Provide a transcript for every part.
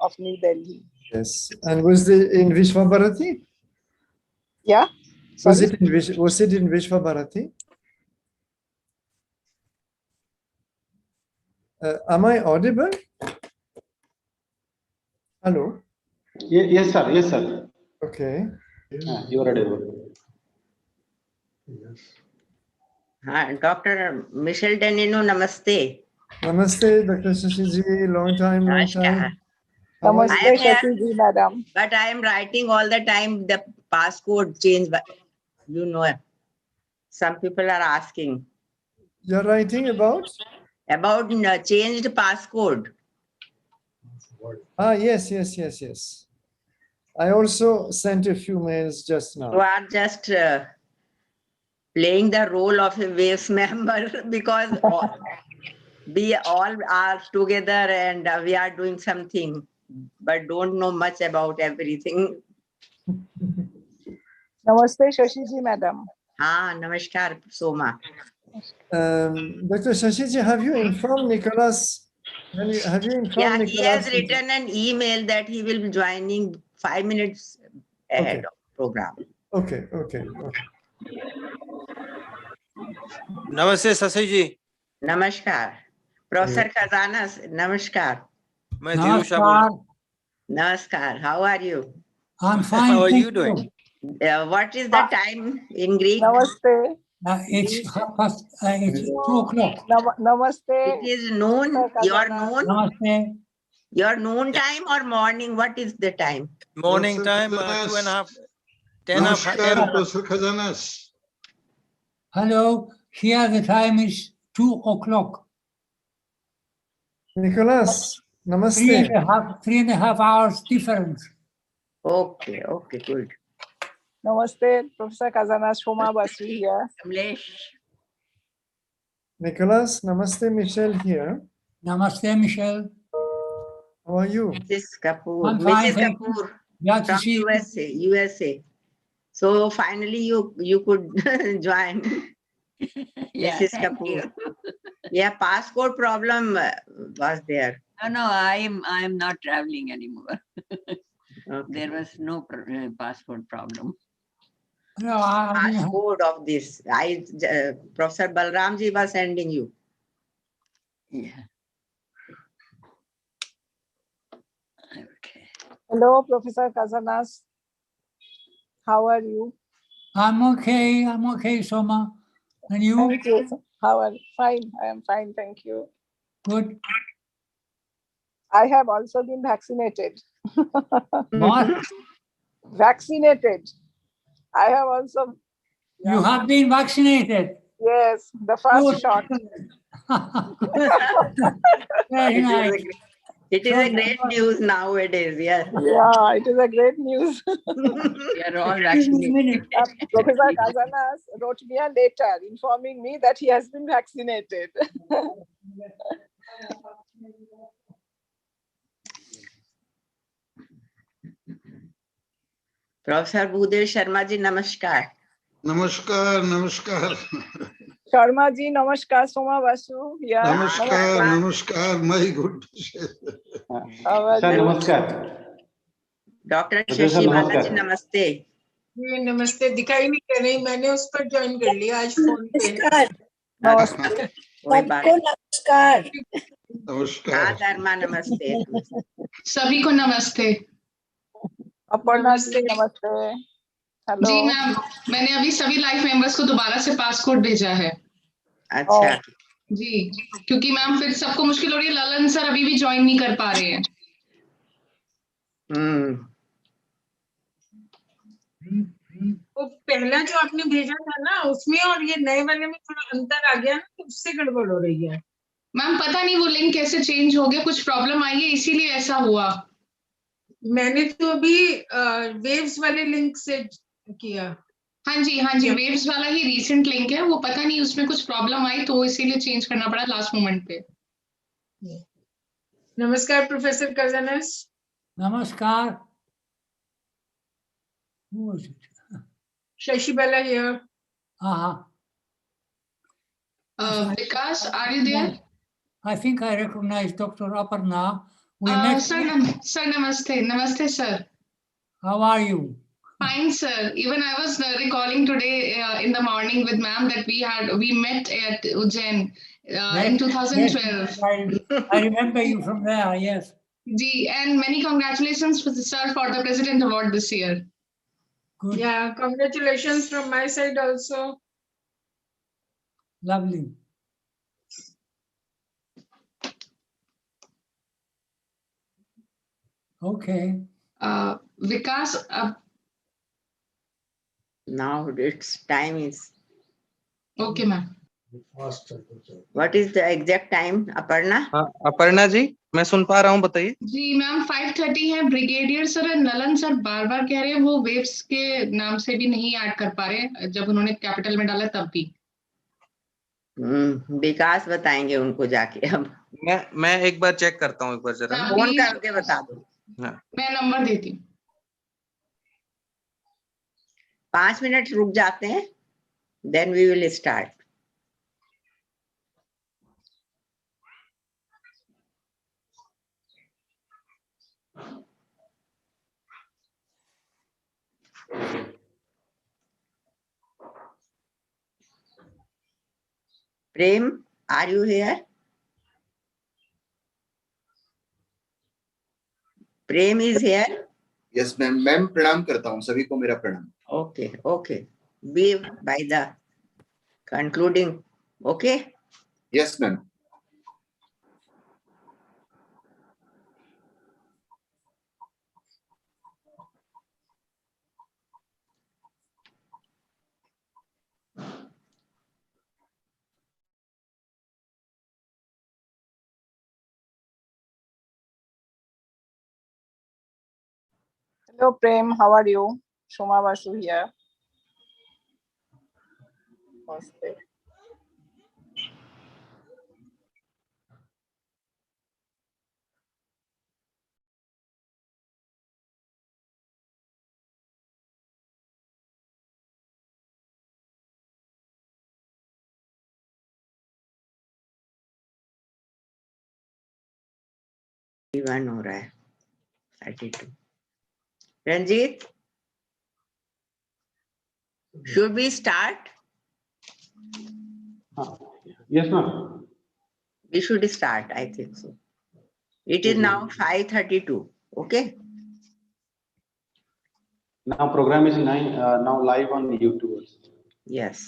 of New Delhi. Yes. And was it in Vishwabharati? Yeah. Was Sorry? it in Vishwabharati? Am I audible? Hello? Yes, sir. Yes, sir. Okay. You are audible. Hi, Dr. Michelle Denino, namaste. Namaste, Dr. Shashiji. Long time. Namaskar. How are Namaste, I am here. Shashi ji, madam. But I am writing all the time the passcode change. You know, some people are asking You're writing about? about changed passcode. Yes. I also sent a few mails just You now. are just playing the role of a Waves member because we all are together and we are doing something, but don't know much about everything. Namaste, Shashi ji, madam. Namaskar, Soma. Dr. Shashiji, have you informed Nicholas? Have you informed Yeah, Nicholas? he has written an email that he will be joining 5 minutes ahead of program. Okay. नमस्ते शशि जी. Namaskar. Professor Khazanas, namaskar. मैं धीरूषा बोल रहा हूँ. Namaskar. How are you? I'm fine. How are thank you doing? What is the time in Greek? Namaste. It's 2 o'clock. Namaste. It is noon. Your noon? Namaste. Your noon time or morning? What is the time? Morning time, 2:30, 10 Namaskar, Professor Khazanas. Hello. Here the time is 2 o'clock. Nicholas, namaste. 3.5 hours difference. Okay, good. Namaste, Professor Khazanas, Shoma Basu here. Kamlesh. Nicholas, namaste, Michelle here. Namaste, Michelle. How are you? Mrs. Kapoor. I'm fine, Mrs. thank you. Kapoor Glad to from see you. USA. So finally you could join. Yeah, Mrs. thank Kapoor. you. Yeah, passport problem was there. No, I am not traveling anymore. Okay. There was no passport problem. No, I mean, Passcode of this. Professor Balramji was sending you. Yeah. Okay. Hello, Professor Khazanas. How are you? I'm okay, Soma. And you? Thank you. How are you? Fine. I am fine. Thank you. Good. I have also been vaccinated. What? Vaccinated. I have also. You have been vaccinated? Yes, the first shot. Very nice. It is a great news nowadays, yes. Yeah, it is a great news. We are all vaccinated. Professor Khazanas wrote me a letter informing me that he has been vaccinated. Professor Bhudev Sharma ji, namaskar. Namaskar. Sharma ji, namaskar. Soma Basu. Yeah. Namaskar. My good. How are Sir, you? namaskar. Dr. Professor, Shashi namaskar. Balaji, namaste. जी नमस्ते. दिखाई नहीं कर रही, मैंने उस पर join कर लिया आज फोन पे. Namaste. कोई बात Namaskar. धर्मा नमस्ते. सभी को नमस्ते. Aparna ji, namaste. Hello. जी मैम, मैंने अभी सभी लाइफ मेंबर्स को दोबारा से पासकोड भेजा है. अच्छा. जी, क्योंकि मैम फिर सबको मुश्किल हो रही है. ललन सर अभी भी ज्वाइन नहीं कर पा रहे हैं. वो पहला जो आपने भेजा था ना, उसमें और ये नए वाले में थोड़ा अंतर आ गया ना, तो उससे गड़बड़ हो रही है. मैम पता नहीं वो लिंक कैसे चेंज हो गया, कुछ प्रॉब्लम आई है इसीलिए ऐसा हुआ. मैंने तो अभी वेव्स वाले लिंक से किया. हाँ जी, वेव्स वाला ही रीसेंट लिंक है. वो पता नहीं उसमें कुछ प्रॉब्लम आई तो इसीलिए चेंज करना पड़ा लास्ट मोमेंट पे. नमस्कार professor कजानस. Namaskar. Who was it? Shashi Bala here. Uh-huh. Vikas, are you there? I think I recognize Dr. Aparna, Sir, namaste. Namaste, sir. How are you? Fine, sir. Even I was recalling today in the morning with ma'am that we met at Ujjain in 2012. Yes, I remember you from there, yes. Ji, and many congratulations for the sir for the President Award this year. Good. Yeah, congratulations from my side also. Lovely. Okay. Vikas, Now its time is. okay, ma'am. What is the exact time, Aparna? हाँ अपर्णा जी मैं सुन पा रहा हूँ बताइए जी ma'am 5:30 है brigadier sir और नलन sir बार बार कह रहे हैं वो वेव्स के नाम से भी नहीं ऐड कर पा रहे जब उन्होंने कैपिटल में डाला तब भी विकास बताएंगे उनको जाके अब मैं एक बार चेक करता हूँ एक बार जरा फोन करके बता दो मैं नंबर देती हूँ 5 मिनट रुक जाते हैं then we will start Prem are you here Prem is here yes ma'am ma'am प्रणाम करता हूँ सभी को मेरा प्रणाम okay okay be by the concluding okay yes ma'am Hello, Prem. How are you? Shoma Basu here. Namaste. One हो रहा है 32 Ranjit should we start Yes, ma'am. we should start I think so it is now 5:32 okay Now program is now live on YouTube. yes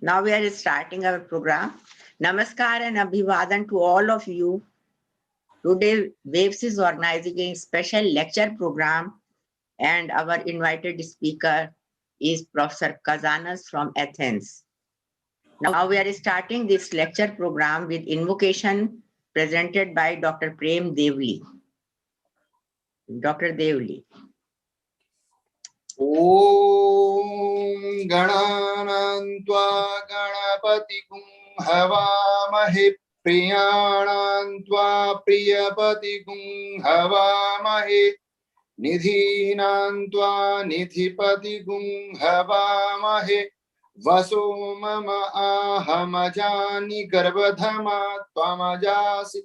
now we are starting our program namaskar and abhivadan to all of you today waves is organizing a special lecture program and our invited speaker is Professor Kazanas from Athens. Now we are starting this lecture program with invocation presented by Dr. Prem Devli. Dr. Devli. Om Gananantva Ganapatikum Havamahe Priyanantva Priyapatikum Havamahe Nidhinantva Nidhipatigum Havamahe Vaso Mama Ahamajani Garbadhama Tvamajasi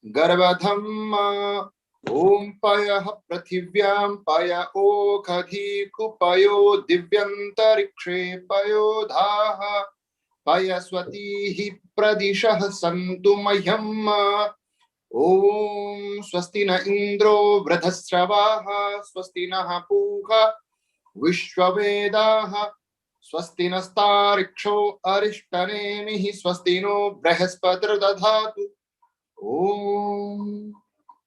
Garbadhamma Om Payah Prathivyam Paya Okhadhi Kupayo Divyantarikshe Payo Dhaha Paya Swatihi Pradishah Santumayamma Om Swastina Indro Vradhasravaha Swastina Puha Vishwavedaha Swastina Stariksho Arishtanemihi Swastino Brahaspadra Dadhatu Om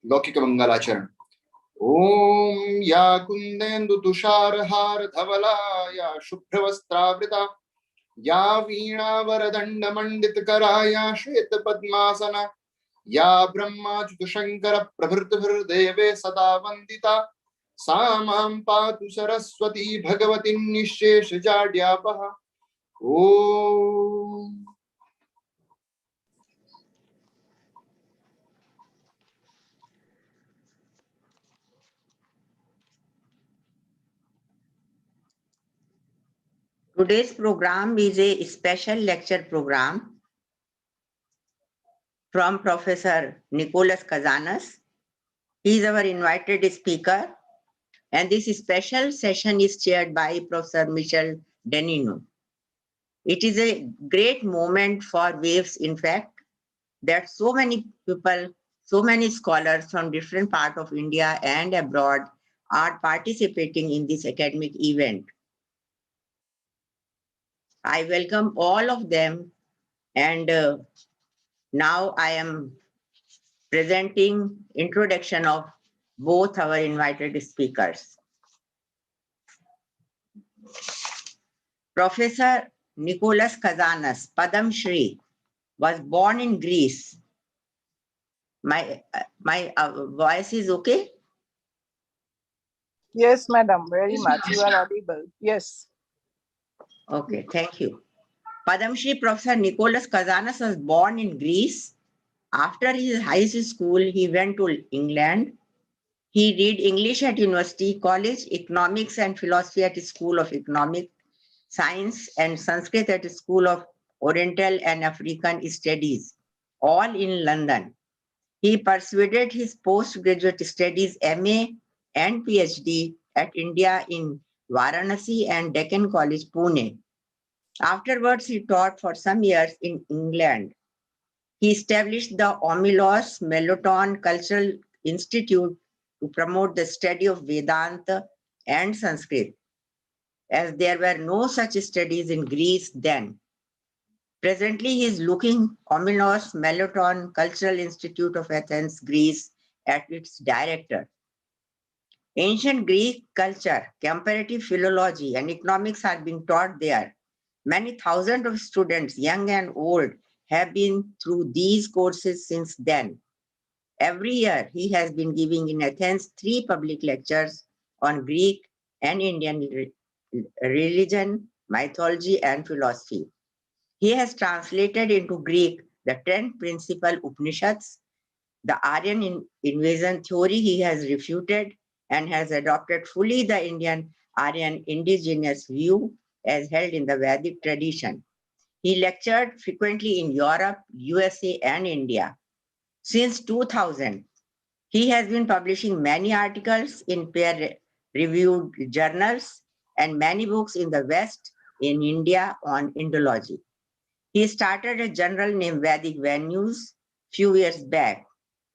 Lokika Mangalacharana Om Ya Kundendu Tusharhar Dhavala Ya Shubhravastra Ya Veena Varadanda Manditkaraya Shweta Padmasana Ya Brahma Shankara Prabhirtavir Deve Sada Vandita Samam Patu Saraswati Bhagavati Nishesha Jadyapaha Om Today's program is a special lecture program from Professor Nicholas Kazanas He is our invited speaker, and this special session is chaired by Professor Michel Denino. It is a great moment for Waves, in fact, that so many people, so many scholars from different parts of India and abroad are participating in this academic event. I welcome all of them, and now I am presenting introduction of both our invited speakers. Professor Nicholas Kazanas, Padam Shri, was born in Greece. My voice is okay? Yes, madam, very Yes, much. ma'am. You are audible. Yes. Okay, thank you. Padam Shri Professor Nicholas Kazanas was born in Greece. After his high school, he went to England. He did English at University College, Economics and Philosophy at School of Economic Science, and Sanskrit at School of Oriental and African Studies, all in London. He pursued his postgraduate studies, MA and PhD at India in Varanasi and Deccan College, Pune. Afterwards, he taught for some years in England. He established the Omilos Meloton Cultural Institute to promote the study of Vedanta and Sanskrit, as there were no such studies in Greece then. Presently, he is looking Omilos Meloton Cultural Institute of Athens, Greece, as its director. Ancient Greek culture, comparative philology, and economics are being taught there. Many thousands of students, young and old, have been through these courses since then. Every year, he has been giving in Athens 3 public lectures on Greek and Indian religion, mythology, and philosophy. He has translated into Greek the 10 principal Upanishads, the Aryan invasion theory he has refuted, and has adopted fully the Indian Aryan indigenous view as held in the Vedic tradition. He lectured frequently in Europe, USA, and India. Since 2000, he has been publishing many articles in peer-reviewed journals and many books in the West, in India, on Indology. He started a journal named Vedic Venues few years back.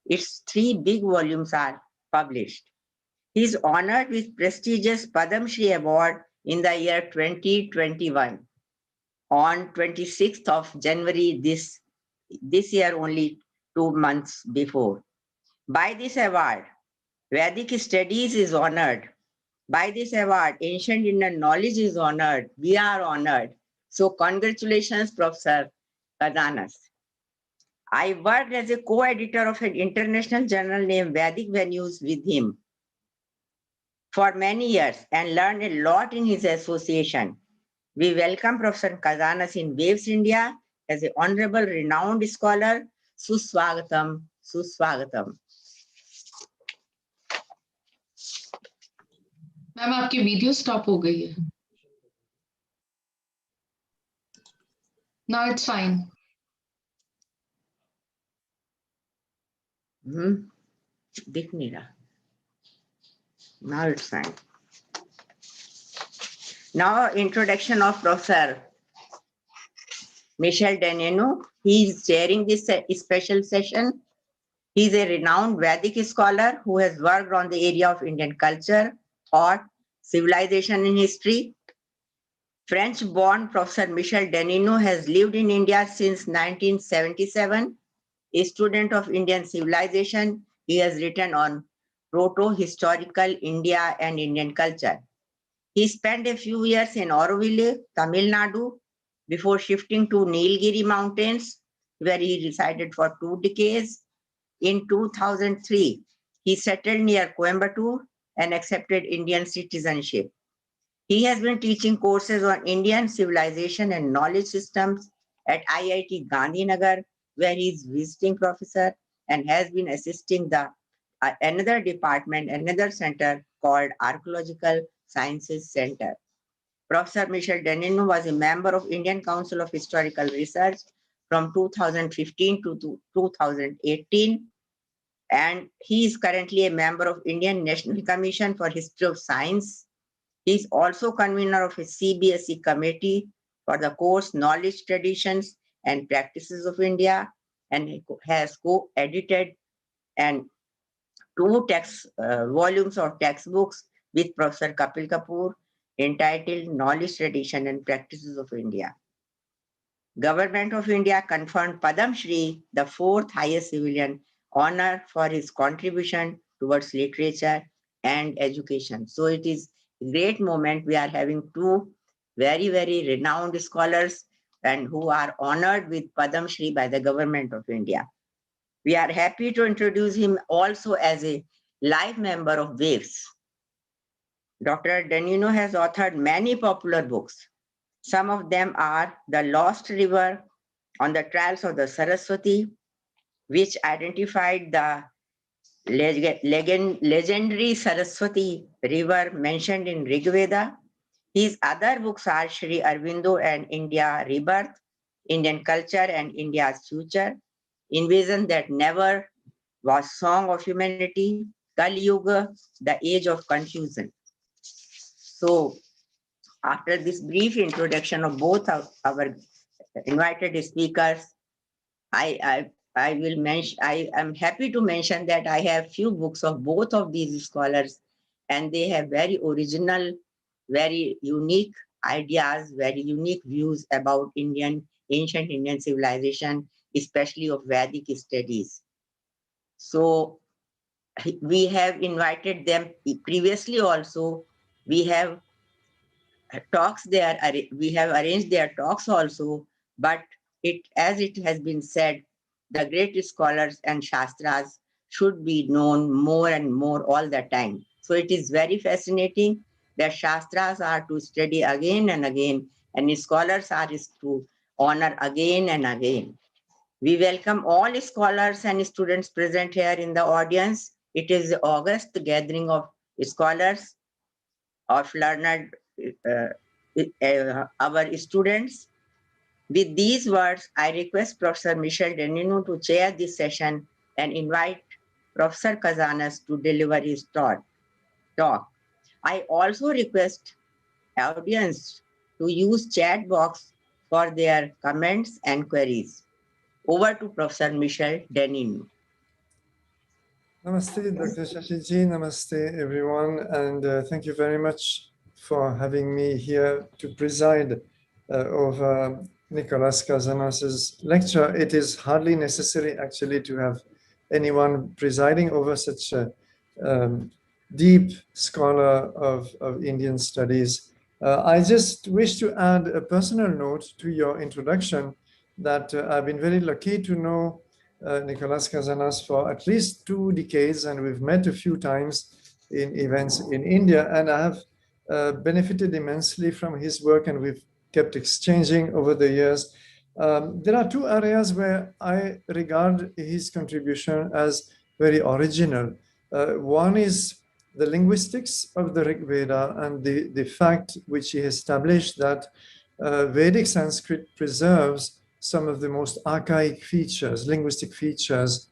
Its 3 big volumes are published. He is honored with prestigious Padam Shri Award in the year 2021 on 26th of January this year, only 2 months before. By this award, Vedic studies is honored. By this award, ancient Indian knowledge is honored. We are honored. So congratulations, Professor Kazanas. I worked as a co-editor of an international journal named Vedic Venues with him for many years and learned a lot in his association. We welcome Professor Kazanas in Waves India as an honorable, renowned scholar. Suswagatam, Suswagatam. Ma'am आपकी video stop हो गई है. Now it's fine. दिख नहीं रहा. Now it's fine. Now introduction of Professor Michel Denino. He is chairing this special session. He is a renowned Vedic scholar who has worked on the area of Indian culture, thought, civilization and history. French-born Professor Michel Denino has lived in India since 1977. A student of Indian civilization, he has written on proto-historical India and Indian culture. He spent a few years in Auroville, Tamil Nadu, before shifting to Nilgiri Mountains, where he resided for 2 decades. In 2003, he settled near Coimbatore and accepted Indian citizenship. He has been teaching courses on Indian civilization and knowledge systems at IIT Gandhinagar, where he is visiting professor, and has been assisting the another department, another center called Archaeological Sciences Center. Professor Michel Denino was a member of Indian Council of Historical Research from 2015 to 2018. And he is currently a member of Indian National Commission for History of Science. He is also convener of a CBSE committee for the course Knowledge, Traditions and Practices of India, and he has co-edited and 2 volumes of textbooks with Professor Kapil Kapoor entitled Knowledge, Tradition and Practices of India. Government of India conferred Padam Shri, the 4th highest civilian honor, for his contribution towards literature and education. So it is a great moment. We are having 2 very, very renowned scholars and who are honored with Padam Shri by the government of India. We are happy to introduce him also as a life member of WAVES. Dr. Danino has authored many popular books. Some of them are The Lost River, On the Trials of the Saraswati, which identified the legendary Saraswati river mentioned in Rigveda. His other books are Sri Aurobindo and India Rebirth, Indian Culture and India's Future, Invasion That Never Was, Song of Humanity, Kali Yuga, The Age of Confusion. So, after this brief introduction of both of our invited speakers, I am happy to mention that I have few books of both of these scholars, and they have very original, very unique ideas, very unique views about ancient Indian civilization, especially of Vedic studies. So we have invited them previously also. We have talks there, we have arranged their talks also, but as it has been said, the great scholars and shastras should be known more and more all the time. So it is very fascinating that shastras are to study again and again, and scholars are to honor again and again. We welcome all scholars and students present here in the audience. It is the August gathering of scholars, of learned our students. With these words, I request Professor Michel Denino to chair this session and invite Professor Kazanas to deliver his talk. I also request audience to use chat box for their comments and queries. Over to Professor Michel Denino. Namaste, Dr. Shashiji. Namaste, everyone. And thank you very much for having me here to preside over Nicholas Kazanas's lecture. It is hardly necessary, actually, to have anyone presiding over such a deep scholar of Indian studies. I just wish to add a personal note to your introduction that I've been very lucky to know Nicholas Kazanas for at least 2 decades, and we've met a few times in events in India, and I have benefited immensely from his work, and we've kept exchanging over the years. There are 2 areas where I regard his contribution as very original. One is the linguistics of the Rigveda and the fact which he established that Vedic Sanskrit preserves some of the most archaic features, linguistic features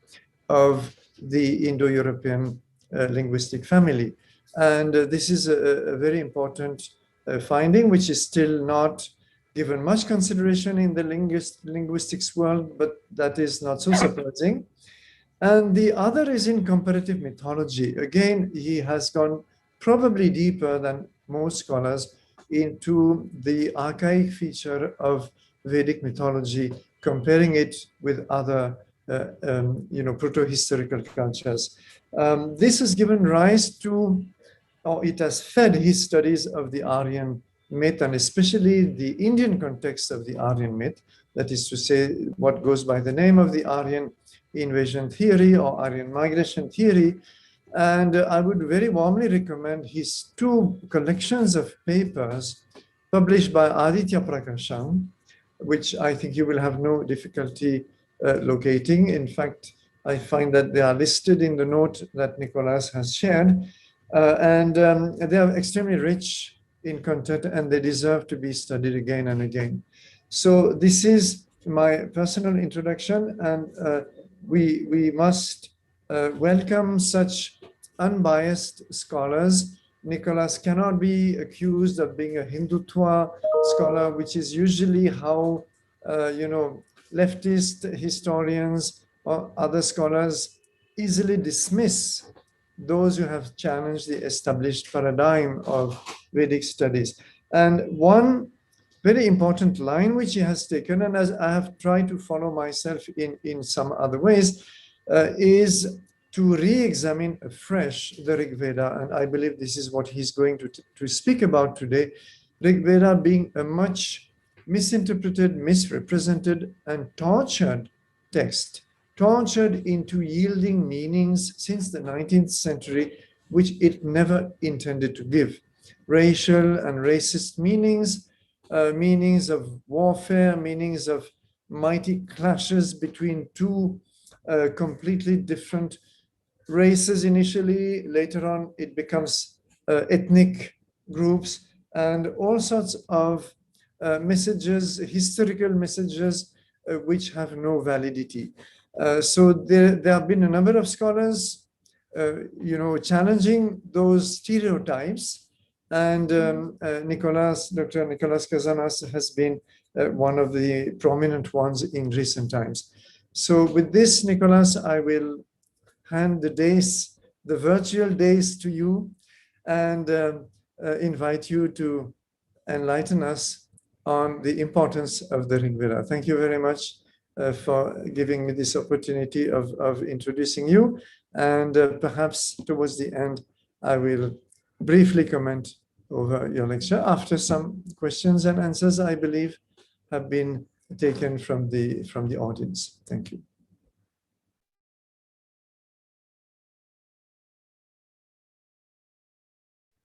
of the Indo-European linguistic family. And this is a very important finding, which is still not given much consideration in the linguistics world, but that is not so surprising. And the other is in comparative mythology. Again, he has gone probably deeper than most scholars into the archaic feature of Vedic mythology, comparing it with other proto-historical cultures. This has given rise to, or it has fed his studies of the Aryan myth, and especially the Indian context of the Aryan myth, that is to say, what goes by the name of the Aryan invasion theory or Aryan migration theory. And I would very warmly recommend his 2 collections of papers published by Aditya Prakasham, which I think you will have no difficulty locating. In fact, I find that they are listed in the note that Nicholas has shared, and they are extremely rich in content, and they deserve to be studied again and again. So this is my personal introduction, and we must welcome such unbiased scholars. Nicholas cannot be accused of being a Hindutva scholar, which is usually how, leftist historians or other scholars easily dismiss those who have challenged the established paradigm of Vedic studies. And one very important line which he has taken, and as I have tried to follow myself in some other ways, is to re-examine afresh the Rigveda. And I believe this is what he's going to speak about today. Rigveda being a much misinterpreted, misrepresented, and tortured text, tortured into yielding meanings since the 19th century, which it never intended to give. Racial and racist meanings, meanings of warfare, meanings of mighty clashes between two completely different races initially. Later on, it becomes ethnic groups and all sorts of messages, historical messages, which have no validity. So there have been a number of scholars, challenging those stereotypes, and Dr. Nicholas Kazanas has been one of the prominent ones in recent times. So with this, Nicholas, I will hand the virtual days to you, and invite you to enlighten us on the importance of the Rigveda. Thank you very much for giving me this opportunity of introducing you. And perhaps towards the end, I will briefly comment over your lecture after some questions and answers, I believe, have been taken from the audience. Thank you.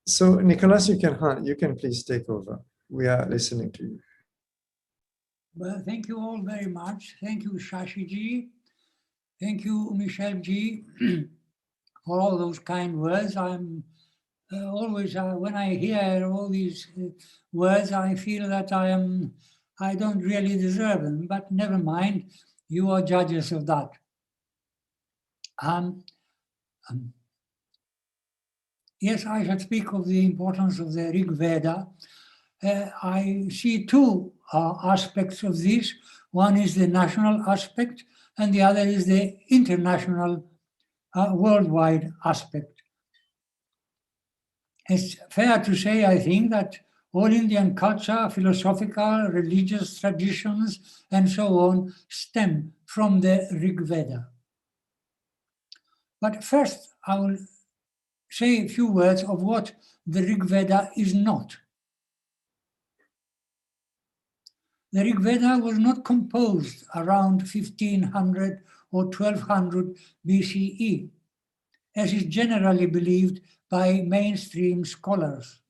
So, Nicholas, you can please take over. We are listening to you. Well, thank you all very much. Thank you, Shashi-ji. Thank you, Michelle-ji, for all those kind words. I'm always, when I hear all these words, I feel that I don't really deserve them, but never mind, you are judges of that. Yes, I should speak of the importance of the Rigveda. I see two aspects of this. One is the national aspect, and the other is the international, worldwide aspect. It's fair to say, I think, that all Indian culture, philosophical, religious traditions, and so on, stem from the Rigveda. But first, I will say a few words of what the Rigveda is not. The Rigveda was not composed around 1500 or 1200 BCE, as is generally believed by mainstream scholars.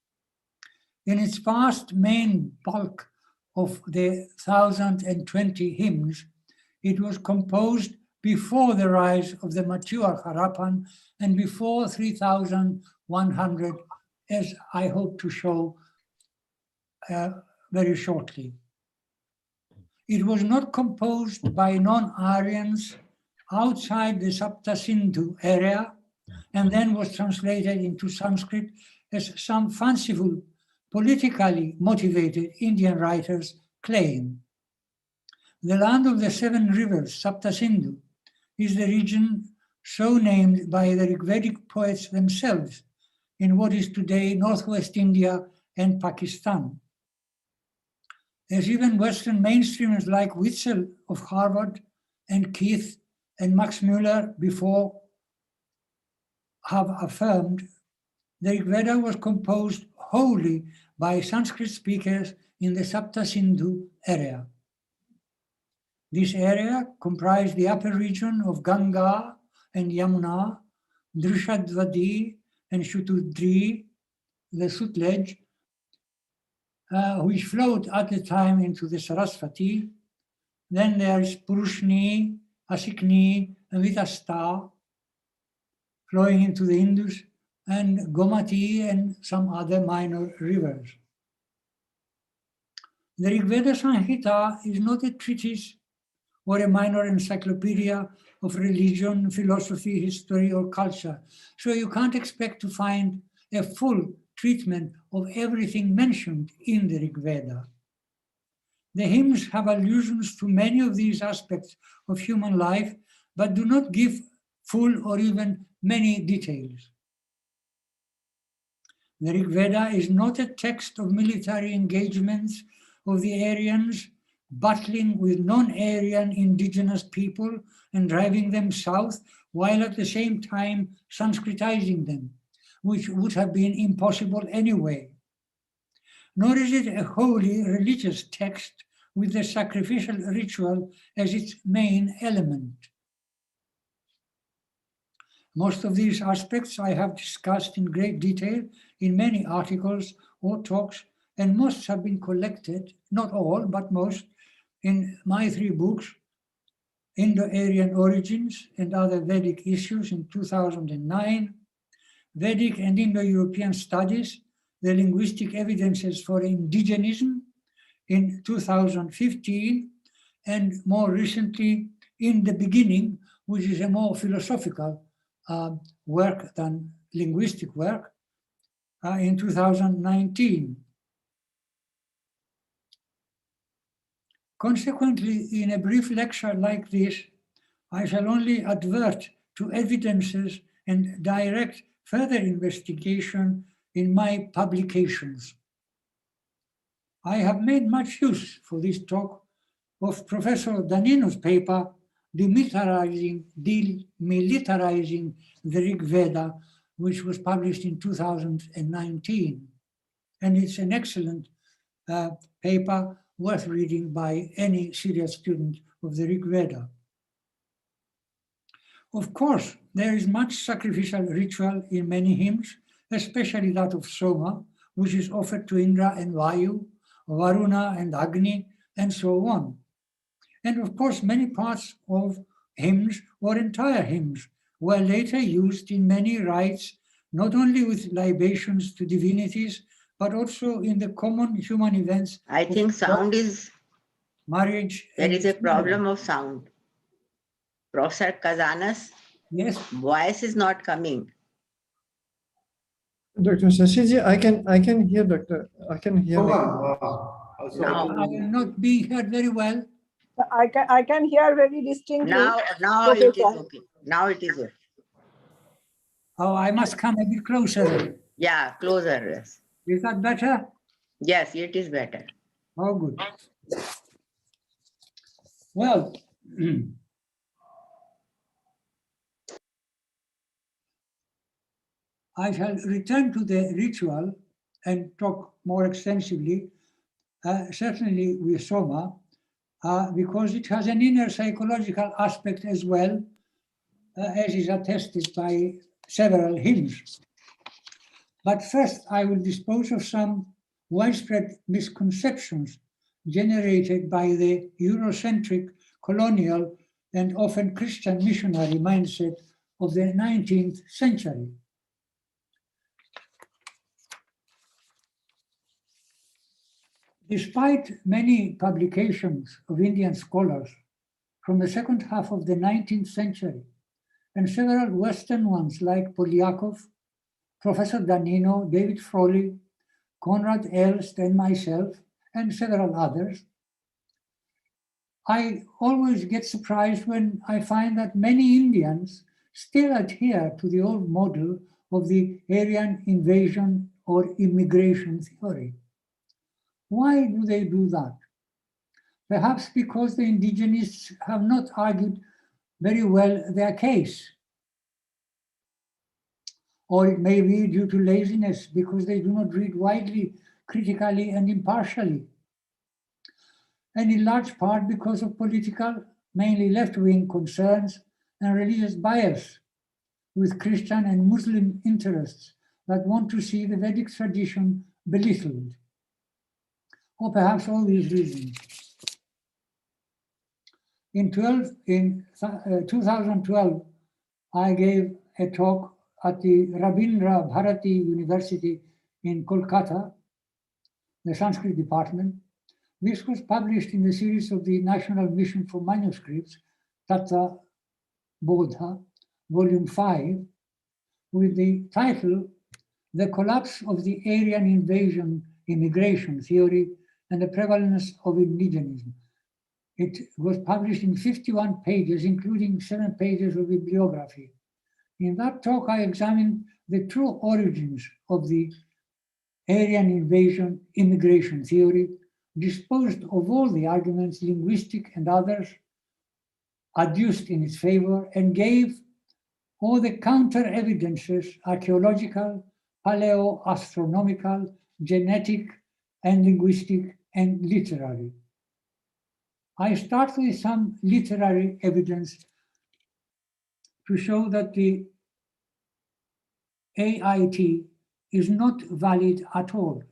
In its vast main bulk of the 1020 hymns, it was composed before the rise of the mature Harappan and before 3100, as I hope to show very shortly. It was not composed by non-Aryans outside the Sapta Sindhu area, and then was translated into Sanskrit as some fanciful, politically motivated Indian writers claim. The land of the seven rivers, Sapta Sindhu, is the region so named by the Rigvedic poets themselves in what is today Northwest India and Pakistan. As even Western mainstreamers like Witzel of Harvard and Keith and Max Muller before have affirmed, the Rigveda was composed wholly by Sanskrit speakers in the Sapta Sindhu area. This area comprised the upper region of Ganga and Yamuna, Drishadvadi and Shutudri, the Sutlej, which flowed at the time into the Sarasvati. Then there is Purushni, Asikni, and Vitasta, flowing into the Indus, and Gomati and some other minor rivers. The Rigveda Samhita is not a treatise or a minor encyclopedia of religion, philosophy, history, or culture. So you can't expect to find a full treatment of everything mentioned in the Rigveda. The hymns have allusions to many of these aspects of human life, but do not give full or even many details. The Rigveda is not a text of military engagements of the Aryans battling with non-Aryan indigenous people and driving them south, while at the same time Sanskritizing them, which would have been impossible anyway. Nor is it a wholly religious text with the sacrificial ritual as its main element. Most of these aspects I have discussed in great detail in many articles or talks, and most have been collected, not all, but most, in my 3 books, Indo-Aryan Origins and Other Vedic Issues in 2009, Vedic and Indo-European Studies, The Linguistic Evidences for Indigenism in 2015, and more recently, In the Beginning, which is a more philosophical work than linguistic work, in 2019. Consequently, in a brief lecture like this, I shall only advert to evidences and direct further investigation in my publications. I have made much use for this talk of Professor Danino's paper, Demilitarizing the Rigveda, which was published in 2019. And it's an excellent paper worth reading by any serious student of the Rigveda. Of course, there is much sacrificial ritual in many hymns, especially that of Soma, which is offered to Indra and Vayu, Varuna and Agni, and so on. And of course, many parts of hymns or entire hymns were later used in many rites, not only with libations to divinities, but also in the common human events. I think sound is, marriage. There is a problem of sound. Professor Kazanas, yes, voice is not coming. Dr. Shashiji, I can hear Dr. I can hear. No, I will not be heard very well. I can hear very distinctly. Now it is okay. Now it is okay. Oh, I must come a bit closer. Yeah, closer. Yes. Is that better? Yes, it is better. Oh, good. Well, I shall return to the ritual and talk more extensively, certainly with Soma, because it has an inner psychological aspect as well, as is attested by several hymns. But first, I will dispose of some widespread misconceptions generated by the Eurocentric, colonial, and often Christian missionary mindset of the 19th century. Despite many publications of Indian scholars from the second half of the 19th century, and several Western ones like Polyakov, Professor Danino, David Frawley, Conrad Elst, and myself, and several others, I always get surprised when I find that many Indians still adhere to the old model of the Aryan invasion or immigration theory. Why do they do that? Perhaps because the indigenists have not argued very well their case. Or it may be due to laziness because they do not read widely, critically, and impartially. And in large part because of political, mainly left-wing concerns and religious bias with Christian and Muslim interests that want to see the Vedic tradition belittled. Or perhaps all these reasons. In 2012, I gave a talk at the Rabindra Bharati University in Kolkata, the Sanskrit department. This was published in the series of the National Mission for Manuscripts, Tattva Bodha, Volume 5, with the title The Collapse of the Aryan Invasion Immigration Theory and the Prevalence of Indigenism. It was published in 51 pages, including 7 pages of bibliography. In that talk, I examined the true origins of the Aryan invasion immigration theory, disposed of all the arguments, linguistic and others, adduced in its favor, and gave all the counter evidences, archaeological, paleo-astronomical, genetic, and linguistic, and literary. I start with some literary evidence to show that the AIT is not valid at all.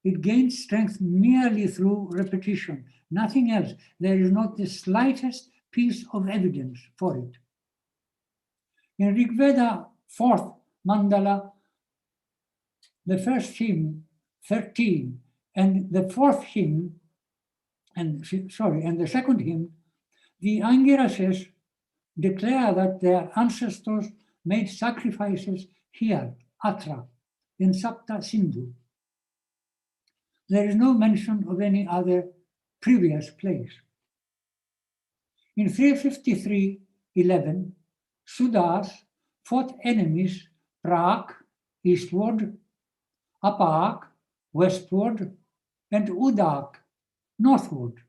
It gains strength merely through repetition, nothing else. There is not the slightest piece of evidence for it. In Rigveda 4th mandala, the first hymn, 13, and the fourth hymn, and the second hymn, the Angirases declare that their ancestors made sacrifices here, Atra, in Sapta Sindhu. There is no mention of any other previous place. In 353:11, Sudas fought enemies Prak, eastward, Apak, westward, and Udak, northward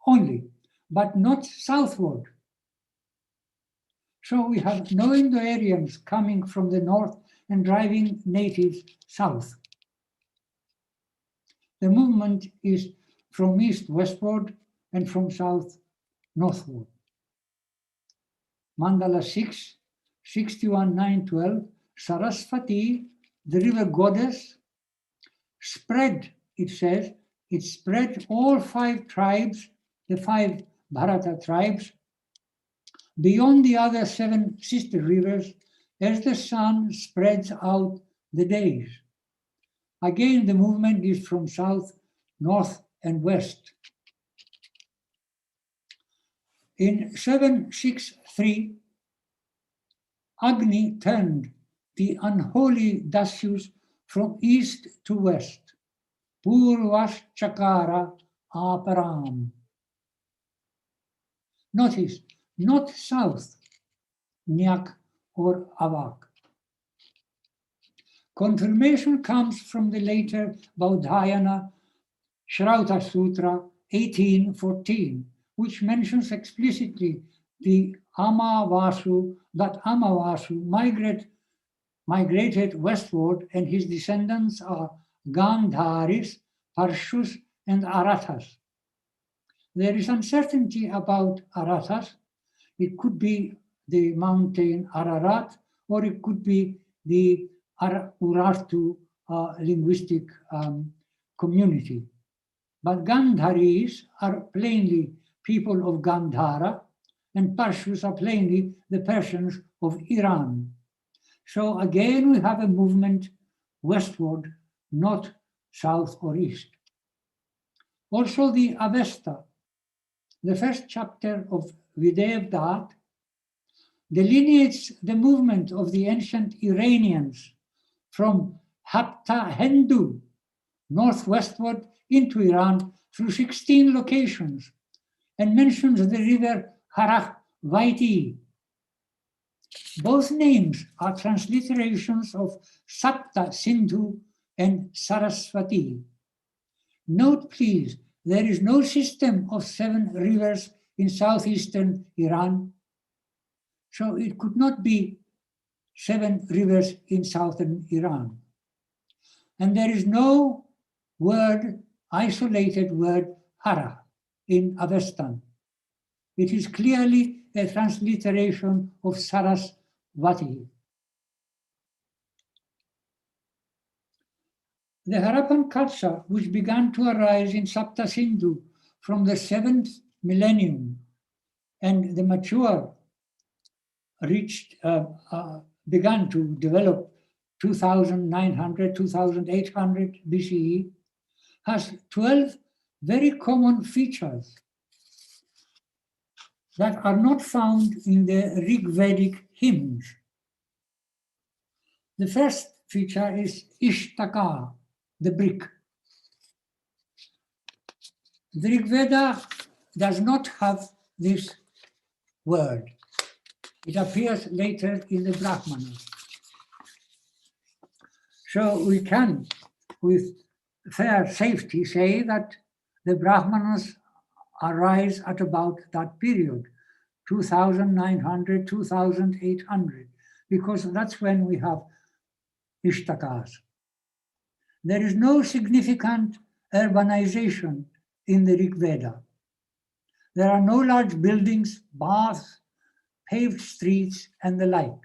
only, but not southward. So we have no Indo-Aryans coming from the north and driving natives south. The movement is from east westward and from south northward. Mandala 6, 61:9-12, Saraswati, the river goddess, spread, it says, it spread all 5 tribes, the 5 Bharata tribes, beyond the other 7 sister rivers, as the sun spreads out the days. Again, the movement is from south, north, and west. In 763, Agni turned the unholy Dasyus from east to west. Purvash Chakara Aparam. Notice, not south, Nyak or Avak. Confirmation comes from the later Baudhayana Shrauta Sutra 18:14, which mentions explicitly the Amavasu, that Amavasu migrated westward, and his descendants are Gandharis, Parshus, and Arathas. There is uncertainty about Arathas. It could be the mountain Ararat, or it could be the Urartu linguistic community. But Gandharis are plainly people of Gandhara, and Parshus are plainly the Persians of Iran. So again, we have a movement westward, not south or east. Also the Avesta, the first chapter of Videvdat, delineates the movement of the ancient Iranians from Hapta Hindu, northwestward into Iran through 16 locations, and mentions the river Harach Vaiti. Both names are transliterations of Sapta Sindhu and Saraswati. Note, please, there is no system of 7 rivers in southeastern Iran, so it could not be 7 rivers in southern Iran. And there is no word, isolated word, Hara, in Avestan. It is clearly a transliteration of Saraswati. The Harappan culture, which began to arise in Sapta Sindhu from the 7th millennium, and the mature began to develop 2900, 2800 BCE, has 12 very common features. that are not found in the Rigvedic hymns. The first feature is Ishtaka, the brick. The Rigveda does not have this word. It appears later in the Brahmanas. So we can, with fair safety, say that the Brahmanas arise at about that period, 2900, 2800, because that's when we have Ishtakas. There is no significant urbanization in the Rigveda. There are no large buildings, baths, paved streets, and the like.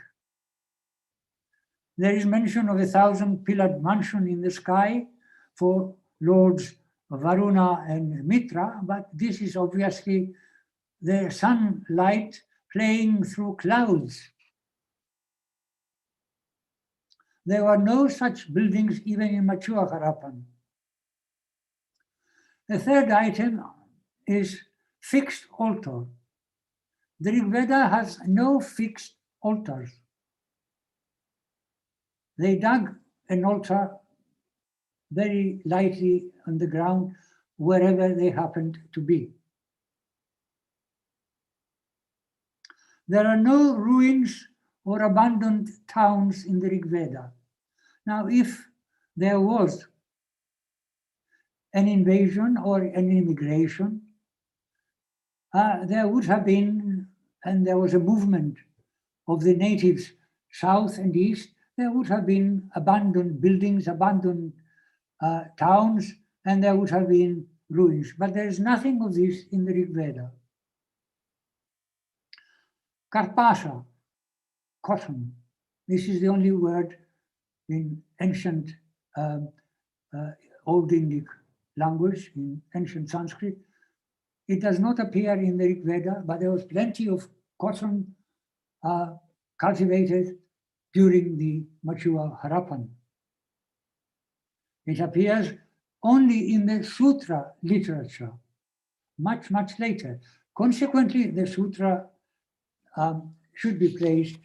There is mention of a 1,000-pillared mansion in the sky for lords Varuna and Mitra, but this is obviously the sunlight playing through clouds. There were no such buildings even in mature Harappan. The third item is fixed altar. The Rigveda has no fixed altars. They dug an altar very lightly on the ground wherever they happened to be. There are no ruins or abandoned towns in the Rigveda. Now, if there was an invasion or an immigration, there would have been, and there was a movement of the natives south and east, there would have been abandoned buildings, abandoned towns, and there would have been ruins. But there is nothing of this in the Rigveda. Karpasa, cotton. This is the only word in ancient Old Indic language, in ancient Sanskrit. It does not appear in the Rigveda, but there was plenty of cotton cultivated during the mature Harappan. It appears only in the sutra literature, much, much later. Consequently, the sutra should be placed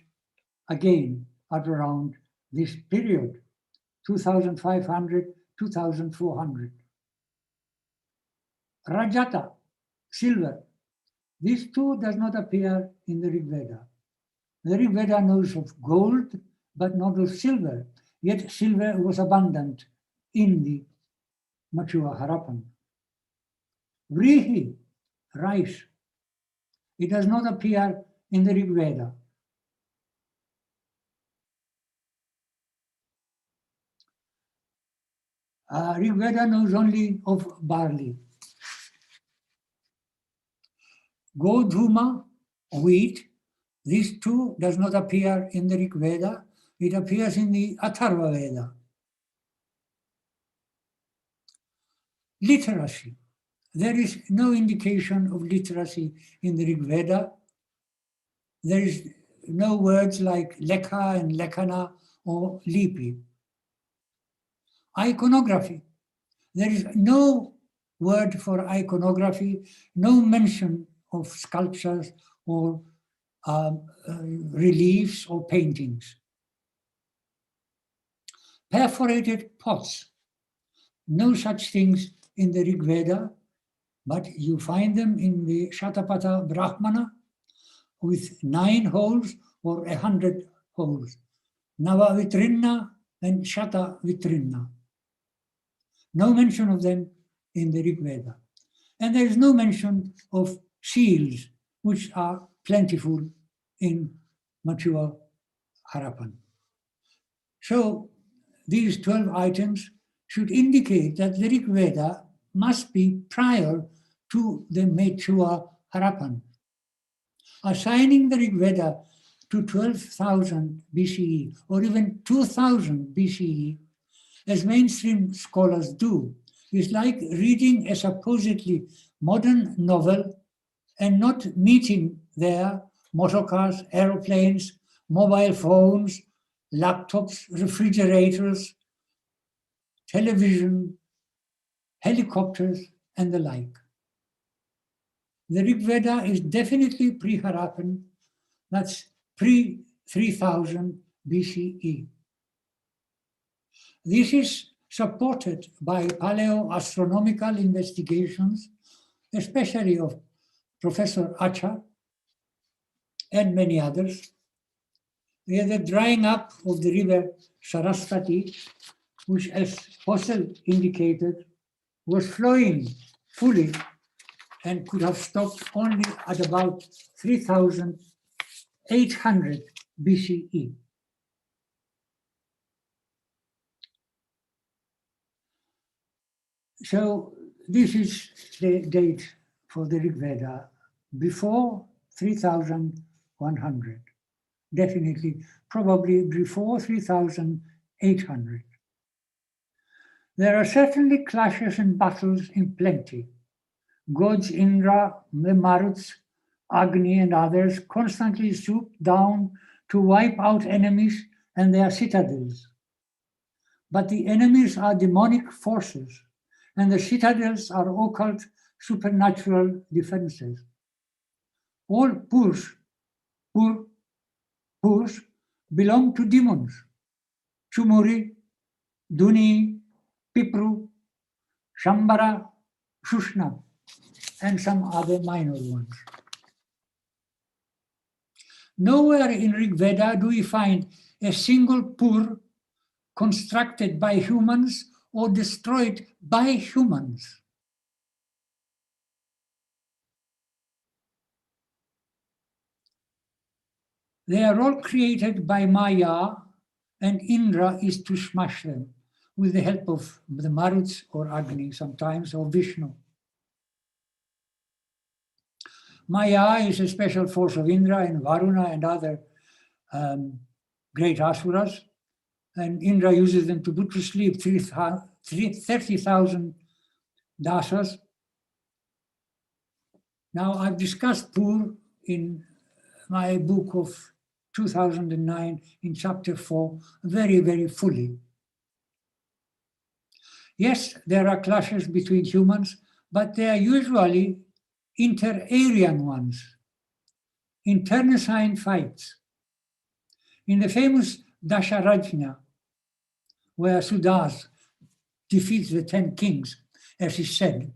again at around this period, 2500, 2400. Rajata, silver. This too does not appear in the Rigveda. The Rigveda knows of gold, but not of silver. Yet silver was abundant in the mature Harappan. Vrihi, rice. It does not appear in the Rigveda. Rigveda knows only of barley. Godhuma, wheat. This too does not appear in the Rigveda. It appears in the Atharva Veda. Literacy. There is no indication of literacy in the Rigveda. There is no words like lekha and lekhana or lipi. Iconography. There is no word for iconography, no mention of sculptures or reliefs or paintings. Perforated pots. No such things in the Rigveda, but you find them in the Shatapatha Brahmana with 9 holes or 100 holes. Nava Vitrinna and Shata Vitrinna. No mention of them in the Rigveda. And there is no mention of seals, which are plentiful in mature Harappan. So these 12 items should indicate that the Rigveda must be prior to the mature Harappan. Assigning the Rigveda to 12,000 BCE or even 2000 BCE, as mainstream scholars do, is like reading a supposedly modern novel and not meeting there motorcars, aeroplanes, mobile phones, laptops, refrigerators, television, helicopters, and the like. The Rigveda is definitely pre-Harappan, that's pre-3000 BCE. This is supported by paleoastronomical investigations, especially of Professor Acha and many others. The drying up of the river Saraswati, which as fossil indicated, was flowing fully and could have stopped only at about 3800 BCE. So this is the date for the Rigveda, before 3100. Definitely, probably before 3800. There are certainly clashes and battles in plenty. Gods Indra, the Maruts, Agni and others constantly swoop down to wipe out enemies and their citadels. But the enemies are demonic forces and the citadels are occult supernatural defenses. All Purs belong to demons. Chumuri, Duni, Pipru, Shambara, Shushna, and some other minor ones. Nowhere in Rigveda do we find a single Pur constructed by humans or destroyed by humans. They are all created by Maya, and Indra is to smash them with the help of the Maruts or Agni sometimes, or Vishnu. Maya is a special force of Indra and Varuna and other great asuras, and Indra uses them to put to sleep 30,000 dasas. Now, I've discussed Pur in my book of 2009 in chapter 4 very, very fully. Yes, there are clashes between humans, but they are usually inter-Aryan ones, internecine fights. In the famous Dasharajna, where Sudas defeats the 10 kings, as is said,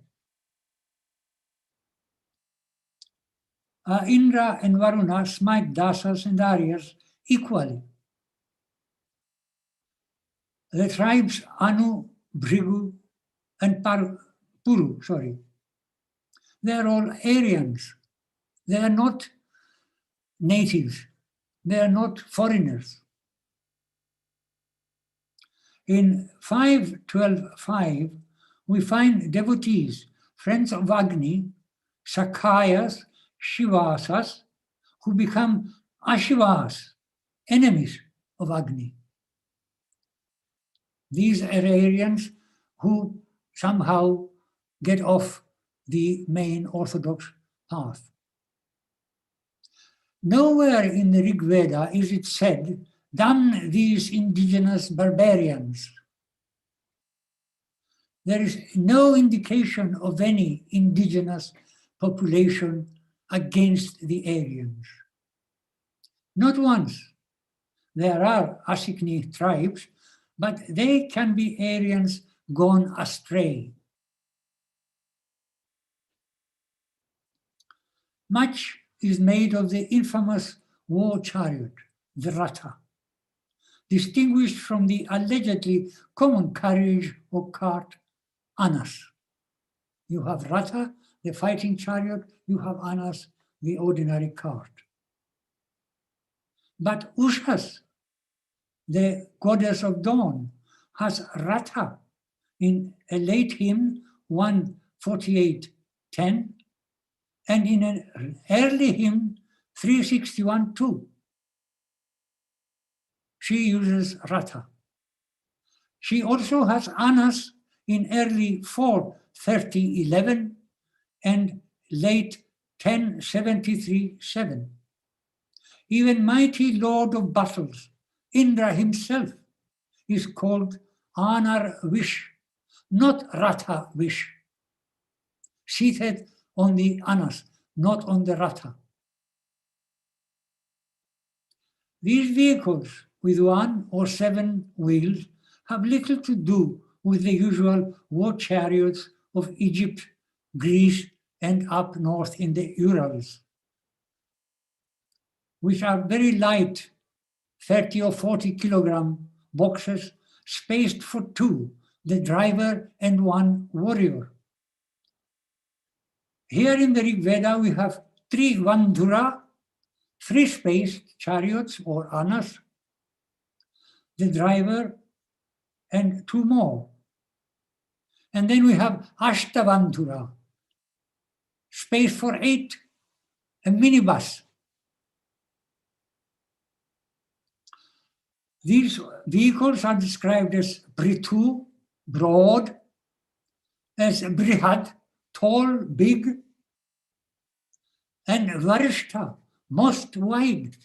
Indra and Varuna smite Dasas and Aryas equally. The tribes Anu, Bhrigu, and Puru, they are all Aryans. They are not natives. They are not foreigners. In 5.12.5, we find devotees, friends of Agni, Sakhayas, Shivasas, who become Ashivas, enemies of Agni. These are Aryans who somehow get off the main orthodox path. Nowhere in the Rigveda is it said, "Damn these indigenous barbarians." There is no indication of any indigenous population against the Aryans. Not once. There are Asikni tribes, but they can be Aryans gone astray. Much is made of the infamous war chariot, the Ratha, distinguished from the allegedly common carriage or cart, Anas. You have Ratha, the fighting chariot, you have Anas, the ordinary cart. But Ushas, the goddess of dawn, has Ratha in a late hymn 148.10 and in an early hymn 361.2. She uses Ratha. She also has Anas in early 4.30.11 and late 10.73.7. Even mighty lord of battles, Indra himself, is called Anar Vish, not Ratha Vish, seated on the Anas, not on the ratha. These vehicles with 1 or 7 wheels have little to do with the usual war chariots of Egypt, Greece, and up north in the Urals, which are very light, 30 or 40 kilogram boxes spaced for 2, the driver and 1 warrior. Here in the Rigveda we have 3 Vandhura, 3 spaced chariots or anas, the driver and 2 more. And then we have Ashtavandhura, space for 8, a minibus. These vehicles are described as Prithu, broad, as Brihad, tall, big, and Varishta, most wide.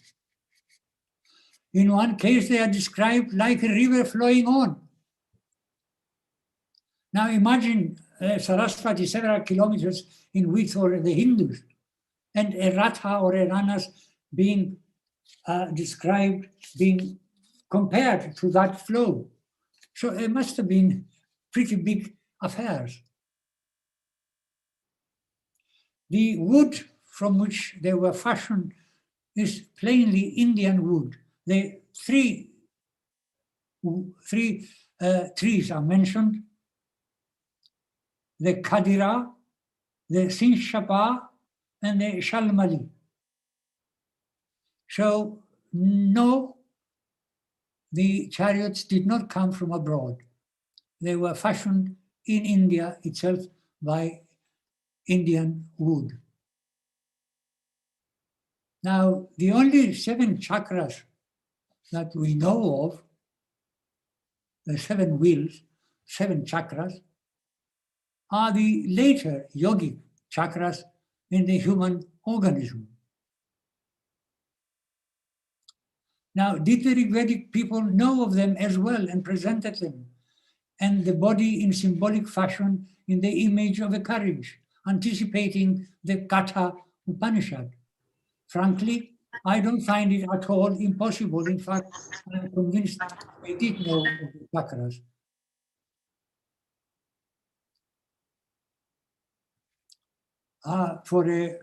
In one case, they are described like a river flowing on. Now imagine Saraswati several kilometers in width for the Hindus, and a Ratha or a Ranas being described, being compared to that flow. So it must have been pretty big affairs. The wood from which they were fashioned is plainly Indian wood. The three trees are mentioned: the Khadira, the Sinshapa, and the Shalmali. So no, the chariots did not come from abroad. They were fashioned in India itself by Indian wood. Now, the only 7 chakras that we know of, the 7 wheels, 7 chakras, are the later yogic chakras in the human organism. Now, did the Rigvedic people know of them as well and presented them, and the body in symbolic fashion in the image of a carriage, anticipating the Katha Upanishad? Frankly, I don't find it at all impossible. In fact, I'm convinced they did know of the chakras. For a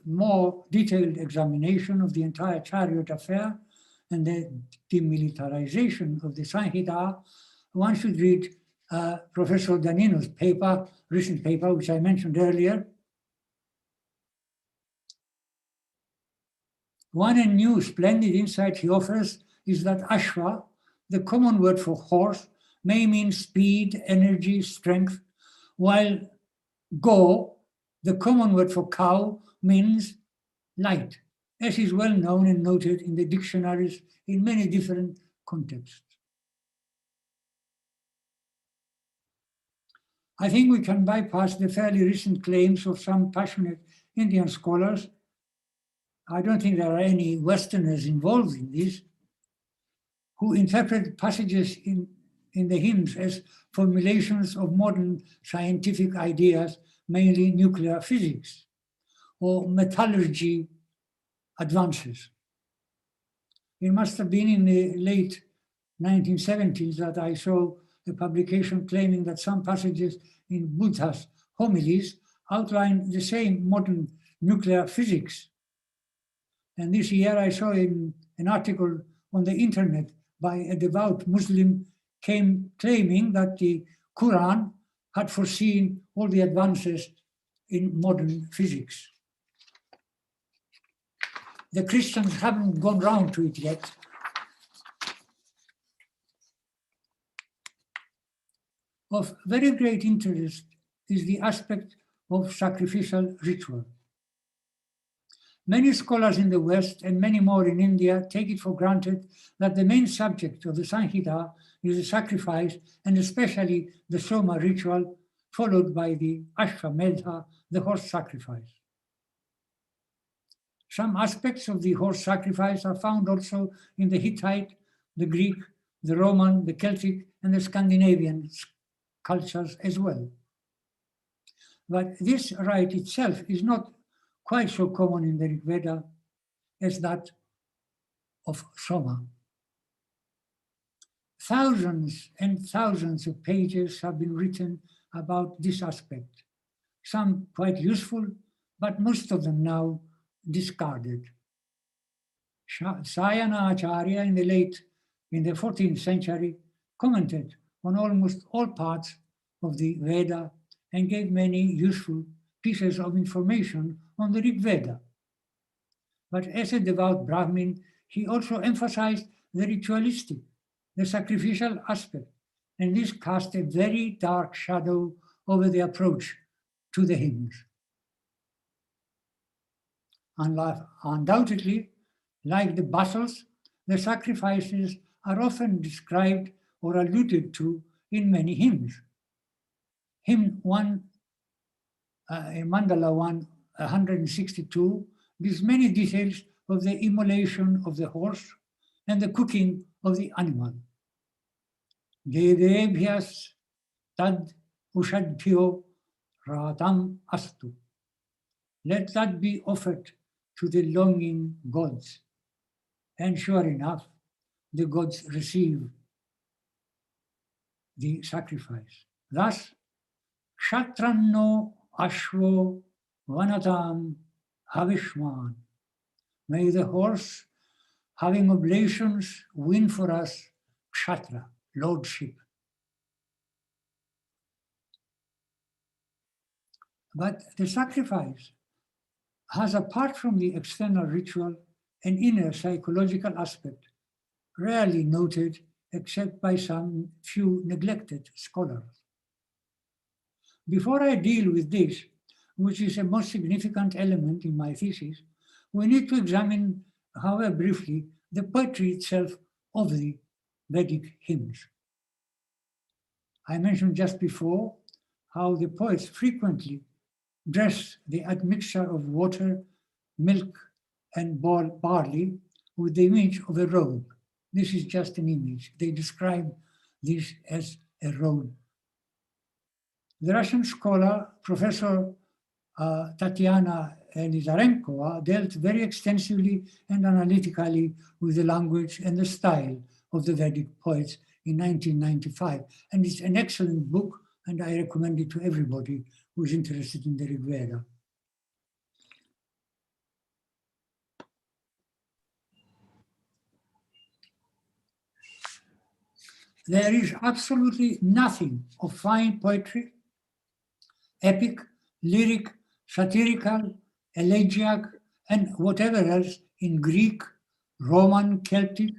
more detailed examination of the entire chariot affair and the demilitarization of the Samhita, one should read Professor Danino's paper, recent paper, which I mentioned earlier. One and new splendid insight he offers is that Ashva, the common word for horse, may mean speed, energy, strength, while Go, the common word for cow, means light, as is well known and noted in the dictionaries in many different contexts. I think we can bypass the fairly recent claims of some passionate Indian scholars. I don't think there are any Westerners involved in this, who interpret passages in the hymns as formulations of modern scientific ideas, mainly nuclear physics or metallurgy advances. It must have been in the late 1970s that I saw a publication claiming that some passages in Buddha's homilies outline the same modern nuclear physics. And this year I saw an article on the internet by a devout Muslim claiming that the Quran had foreseen all the advances in modern physics. The Christians haven't gone round to it yet. Of very great interest is the aspect of sacrificial ritual. Many scholars in the West and many more in India take it for granted that the main subject of the Samhita is the sacrifice, and especially the Soma ritual, followed by the Ashwamedha, the horse sacrifice. Some aspects of the horse sacrifice are found also in the Hittite, the Greek, the Roman, the Celtic, and the Scandinavian cultures as well. But this rite itself is not quite so common in the Rigveda as that of Soma. Thousands and thousands of pages have been written about this aspect, some quite useful, but most of them now discarded. Sayana Acharya in the 14th century commented on almost all parts of the Veda and gave many useful pieces of information on the Rigveda. But as a devout Brahmin, he also emphasized the ritualistic, the sacrificial aspect, and this cast a very dark shadow over the approach to the hymns. Undoubtedly, like the battles, the sacrifices are often described or alluded to in many hymns. Hymn 1, Mandala 162, gives many details of the immolation of the horse and the cooking of the animal. Devebhyas tad ushadbhyo ratam astu. Let that be offered to the longing gods. And sure enough, the gods receive the sacrifice. Thus, Kshatranno Ashvo Vanatam Havishman. May the horse, having oblations, win for us Kshatra, lordship. But the sacrifice has, apart from the external ritual, an inner psychological aspect, rarely noted except by some few neglected scholars. Before I deal with this, which is a most significant element in my thesis, we need to examine, however briefly, the poetry itself of the Vedic hymns. I mentioned just before how the poets frequently dress the admixture of water, milk, and barley with the image of a robe. This is just an image. They describe this as a robe. The Russian scholar, Professor Tatiana Elizarenkova, dealt very extensively and analytically with the language and the style of the Vedic poets in 1995. And it's an excellent book, and I recommend it to everybody who is interested in the Rigveda. There is absolutely nothing of fine poetry, epic, lyric, satirical, elegiac, and whatever else in Greek, Roman, Celtic,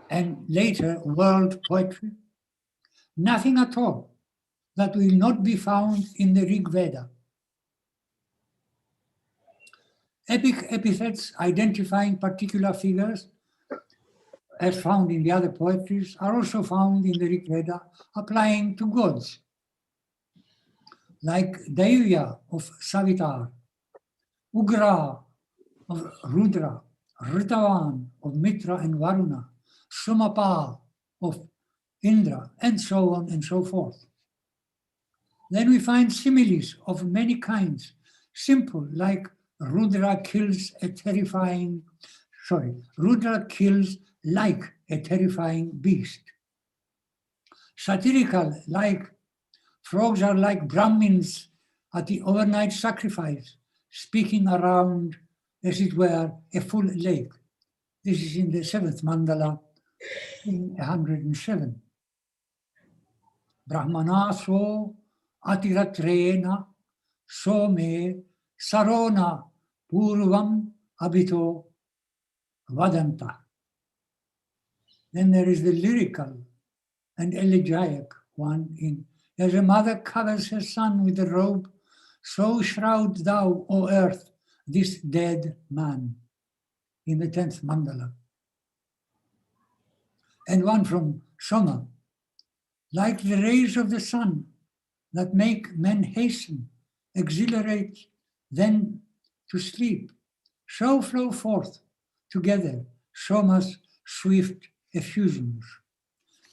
and later world poetry. Nothing at all that will not be found in the Rigveda. Epic epithets identifying particular figures, as found in the other poetries, are also found in the Rigveda applying to gods, like Daivya of Savitar, Ugra of Rudra, Ritavan of Mitra and Varuna, Sumapa of Indra, and so on and so forth. Then we find similes of many kinds, simple, like Rudra kills like a terrifying beast. Satirical, like frogs are like Brahmins at the overnight sacrifice, speaking around, as it were, a full lake. This is in the 7th mandala, in 107. Brahmana so atiratrena so me sarona purvam abhito vadanta. Then there is the lyrical and elegiac one in, as a mother covers her son with a robe, so shroud thou, O earth, this dead man, in the 10th mandala. And one from Soma, like the rays of the sun that make men hasten, exhilarate, then to sleep, so flow forth together Soma's swift effusions.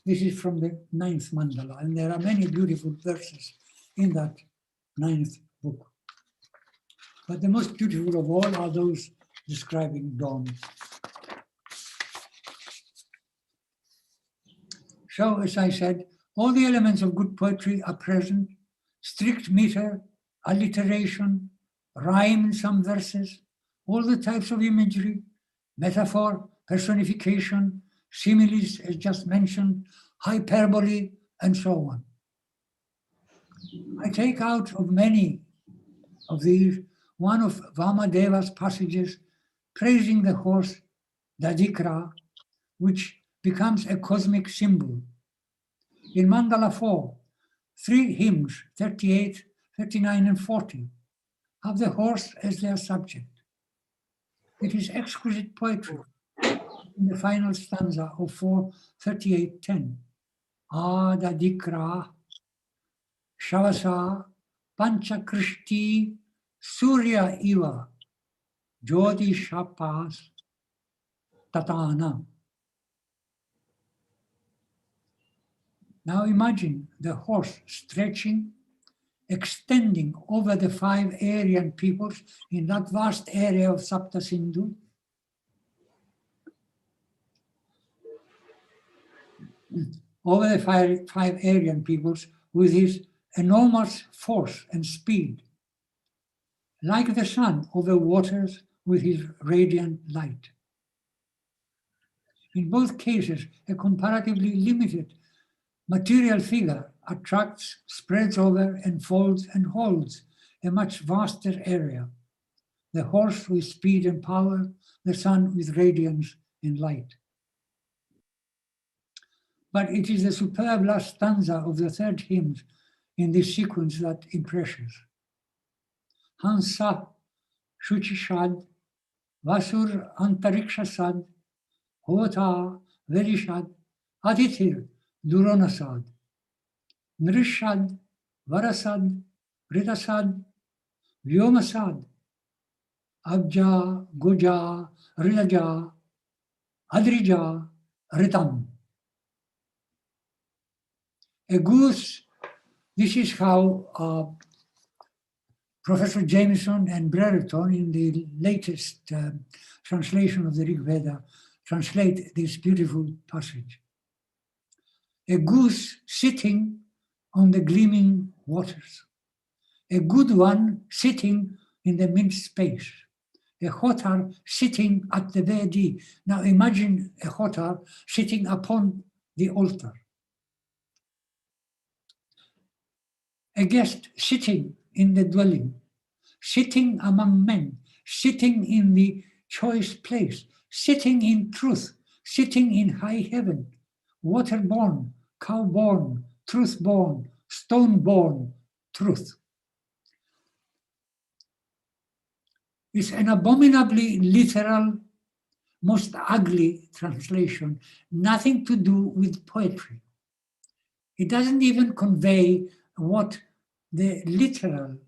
This is from the 9th mandala, and there are many beautiful verses in that 9th book. But the most beautiful of all are those describing dawn. So, as I said, all the elements of good poetry are present: strict meter, alliteration, rhyme in some verses, all the types of imagery, metaphor, personification, similes, as just mentioned, hyperbole, and so on. I take out of many of these one of Vamadeva's passages praising the horse Dadikra, which becomes a cosmic symbol. In Mandala 4, 3 hymns, 38, 39, and 40, have the horse as their subject. It is exquisite poetry in the final stanza of 4:38:10. Dadikra Shavasa Panchakrishti Surya Iva Jyoti Shapas Tatana. Now imagine the horse stretching, extending over the 5 Aryan peoples in that vast area of Sapta Sindhu. Over the five Aryan peoples with his enormous force and speed, like the sun over waters with his radiant light. In both cases, a comparatively limited material figure attracts, spreads over, enfolds, and holds a much vaster area. The horse with speed and power, the sun with radiance and light. But it is the superb last stanza of the 3rd hymn in this sequence that impresses. Hansa Shuchishad, Vasur Antarikshasad, Hota Vedishad, Adithir Duronasad, Nrishad, Varasad, Ritasad, Vyomasad, Abja, Guja, Rilaja, Adrija, Ritam. A goose, this is how Professor Jameson and Brereton in the latest translation of the Rigveda translate this beautiful passage. A goose sitting on the gleaming waters. A good one sitting in the mid space. A hotar sitting at the Vedi. Now imagine a hotar sitting upon the altar. A guest sitting in the dwelling, sitting among men, sitting in the choice place, sitting in truth, sitting in high heaven, water-born, cow-born, truth-born, stone-born, truth. It's an abominably literal, most ugly translation, nothing to do with poetry. It doesn't even convey what the literal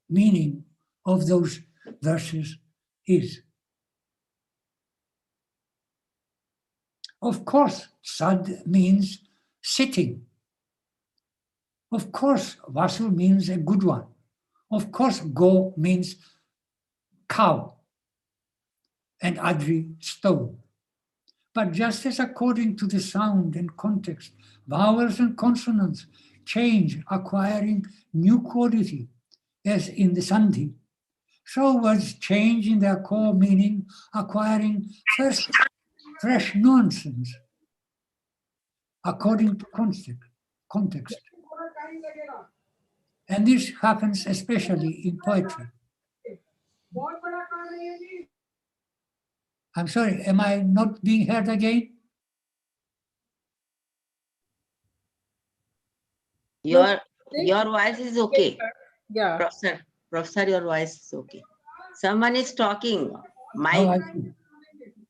meaning of those verses is. Of course, sad means sitting. Of course, Vasu means a good one. Of course, go means cow, and Adri, stone. But just as according to the sound and context, vowels and consonants change, acquiring new quality, as in the Sandhi, so words change in their core meaning, acquiring first fresh nuances according to context. And this happens especially in poetry. I'm sorry, am I not being heard again? Your voice is okay. Yeah. Professor, your voice is okay. Someone is talking.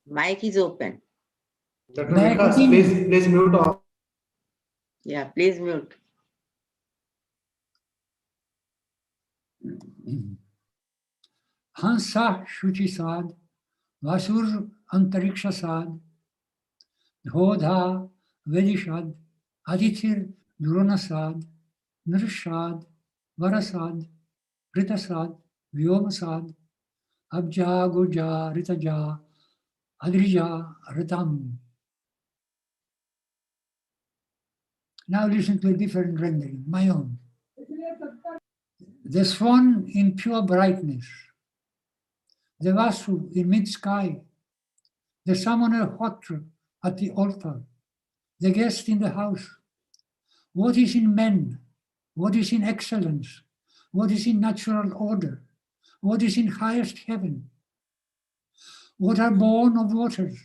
Mic is open. Please mute off. Yeah, please mute. Hansa Shuchisad, Vasur Antarikshasad, Dhodha Vedishad, Adithir Duronasad, Nrishad, Varasad, Ritasad, Vyomasad, Abja, Goja, Ritaja, Adrija, Ritam. Now listen to a different rendering, my own. The swan in pure brightness, the Vasu in mid-sky, the summoner Hotra at the altar, the guest in the house. What is in men? What is in excellence? What is in natural order? What is in highest heaven? What are born of waters?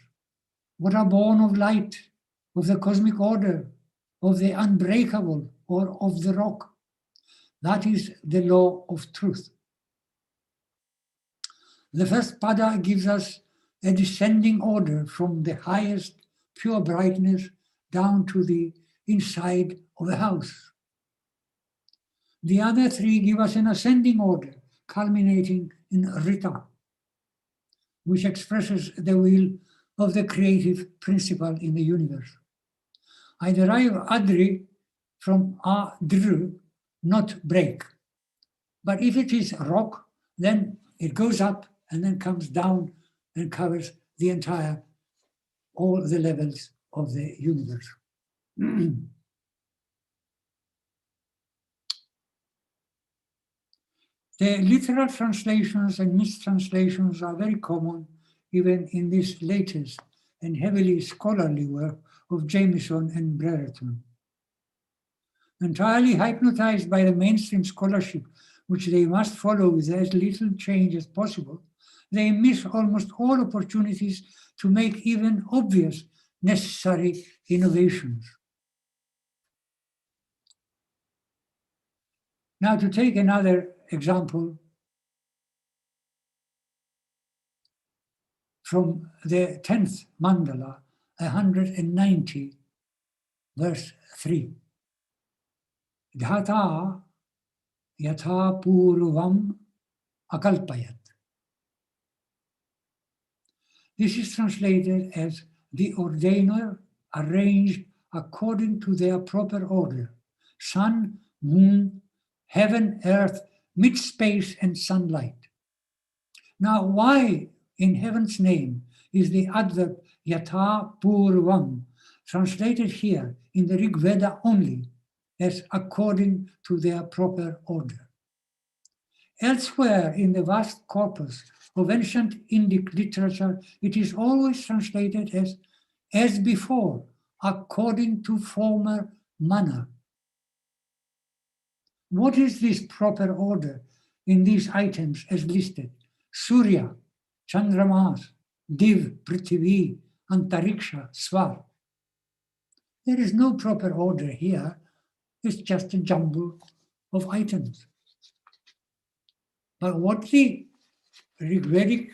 What are born of light, of the cosmic order, of the unbreakable, or of the rock? That is the law of truth. The first pada gives us a descending order from the highest pure brightness down to the inside of the house. The other three give us an ascending order, culminating in Rita, which expresses the will of the creative principle in the universe. I derive Adri from Adr, not break. But if it is rock, then it goes up and then comes down and covers the entire, all the levels of the universe. The literal translations and mistranslations are very common even in this latest and heavily scholarly work of Jameson and Brereton. Entirely hypnotized by the mainstream scholarship, which they must follow with as little change as possible, they miss almost all opportunities to make even obvious necessary innovations. Now, to take another example from the 10th mandala, 190, verse 3. Dhata yatha purvam akalpayat. This is translated as the ordainer arranged according to their proper order: sun, moon, heaven, earth, mid-space, and sunlight. Now, why in heaven's name is the adverb yatha purvam translated here in the Rigveda only as according to their proper order? Elsewhere in the vast corpus of ancient Indic literature, it is always translated as before, according to former manner. What is this proper order in these items as listed? Surya, Chandramas, Div, Prithvi, Antariksha, Svar. There is no proper order here. It's just a jumble of items. But what the Rigvedic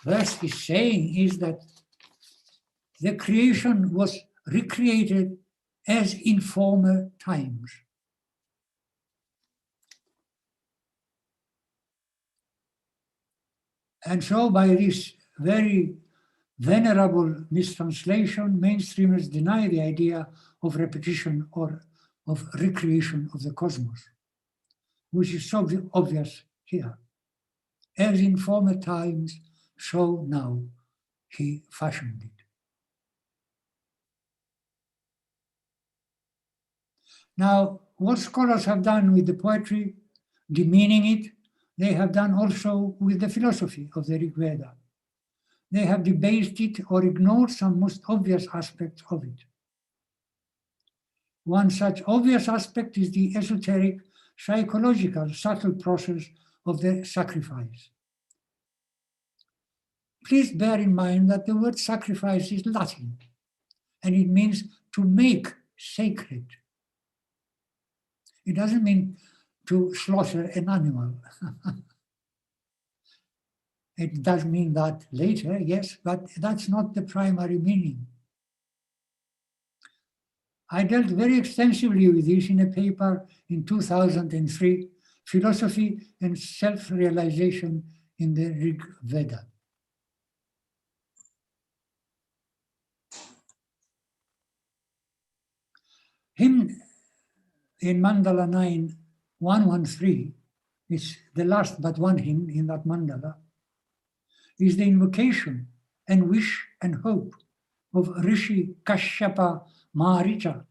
verse is saying is that the creation was recreated as in former times. And so by this very venerable mistranslation, mainstreamers deny the idea of repetition or of recreation of the cosmos, which is so obvious here. As in former times, so now he fashioned it. Now, what scholars have done with the poetry, demeaning it, they have done also with the philosophy of the Rigveda. They have debased it or ignored some most obvious aspects of it. One such obvious aspect is the esoteric, psychological, subtle process of the sacrifice. Please bear in mind that the word sacrifice is Latin, and it means to make sacred. It doesn't mean to slaughter an animal. It does mean that later, yes, but that's not the primary meaning. I dealt very extensively with this in a paper in 2003, Philosophy and Self-Realization in the Rigveda. Hymn in Mandala 9, 113, it's the last but one hymn in that mandala, is the invocation and wish and hope of Rishi Kashyapa Maharicha.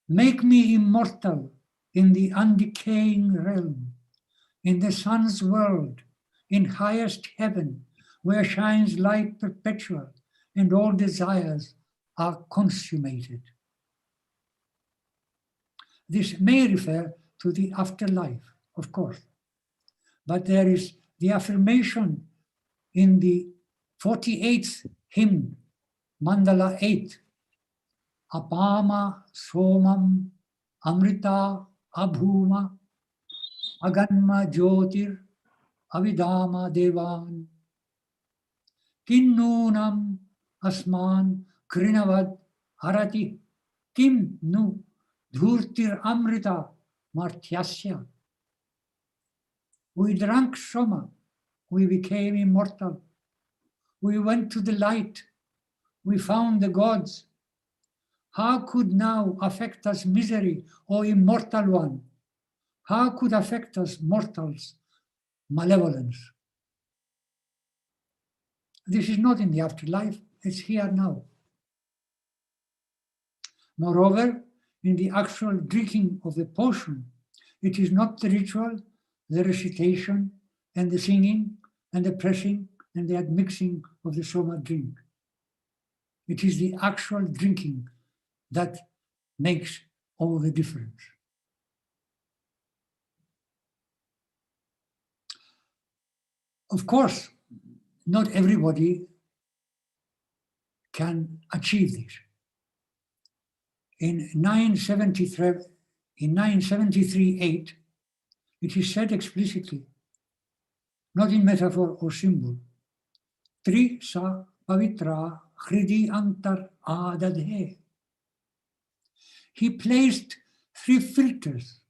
Make me immortal in the undecaying realm, in the sun's world, in highest heaven, where shines light perpetual and all desires are consummated. This may refer to the afterlife, of course, but there is the affirmation in the 48th hymn, Mandala 8, Apama Somam Amrita Abhuma Aganma Jyotir Avidama Devan Kinnunam Asman Krinavad Harati Kim Nu Dhurtir Amrita Martyasya. We drank Soma, we became immortal. We went to the light, we found the gods. How could now affect us misery, O immortal one? How could affect us mortals malevolence? This is not in the afterlife, it's here now. Moreover, in the actual drinking of the potion, it is not the ritual, the recitation, and the singing, and the pressing, and the admixing of the soma drink. It is the actual drinking that makes all the difference. Of course, not everybody can achieve this. In 973.8, it is said explicitly, not in metaphor or symbol, Tri sa pavitra hridi antar adadhe. He placed 3 filters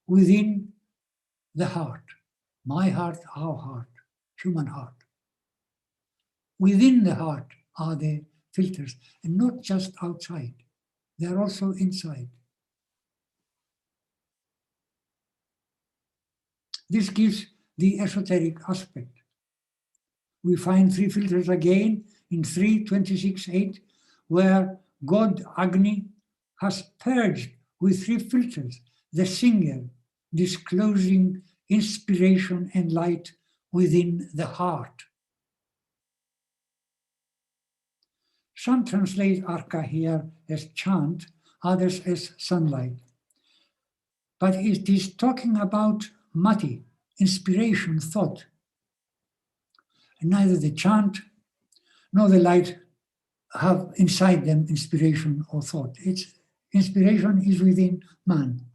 within the heart, my heart, our heart, human heart. Within the heart are the filters, and not just outside, they're also inside. This gives the esoteric aspect. We find 3 filters again in 3:26:8, where God Agni has purged with 3 filters the singer, disclosing inspiration and light within the heart. Some translate arka here as chant, others as sunlight. But it is talking about mati, inspiration, thought. And neither the chant nor the light have inside them inspiration or thought. Inspiration is within man.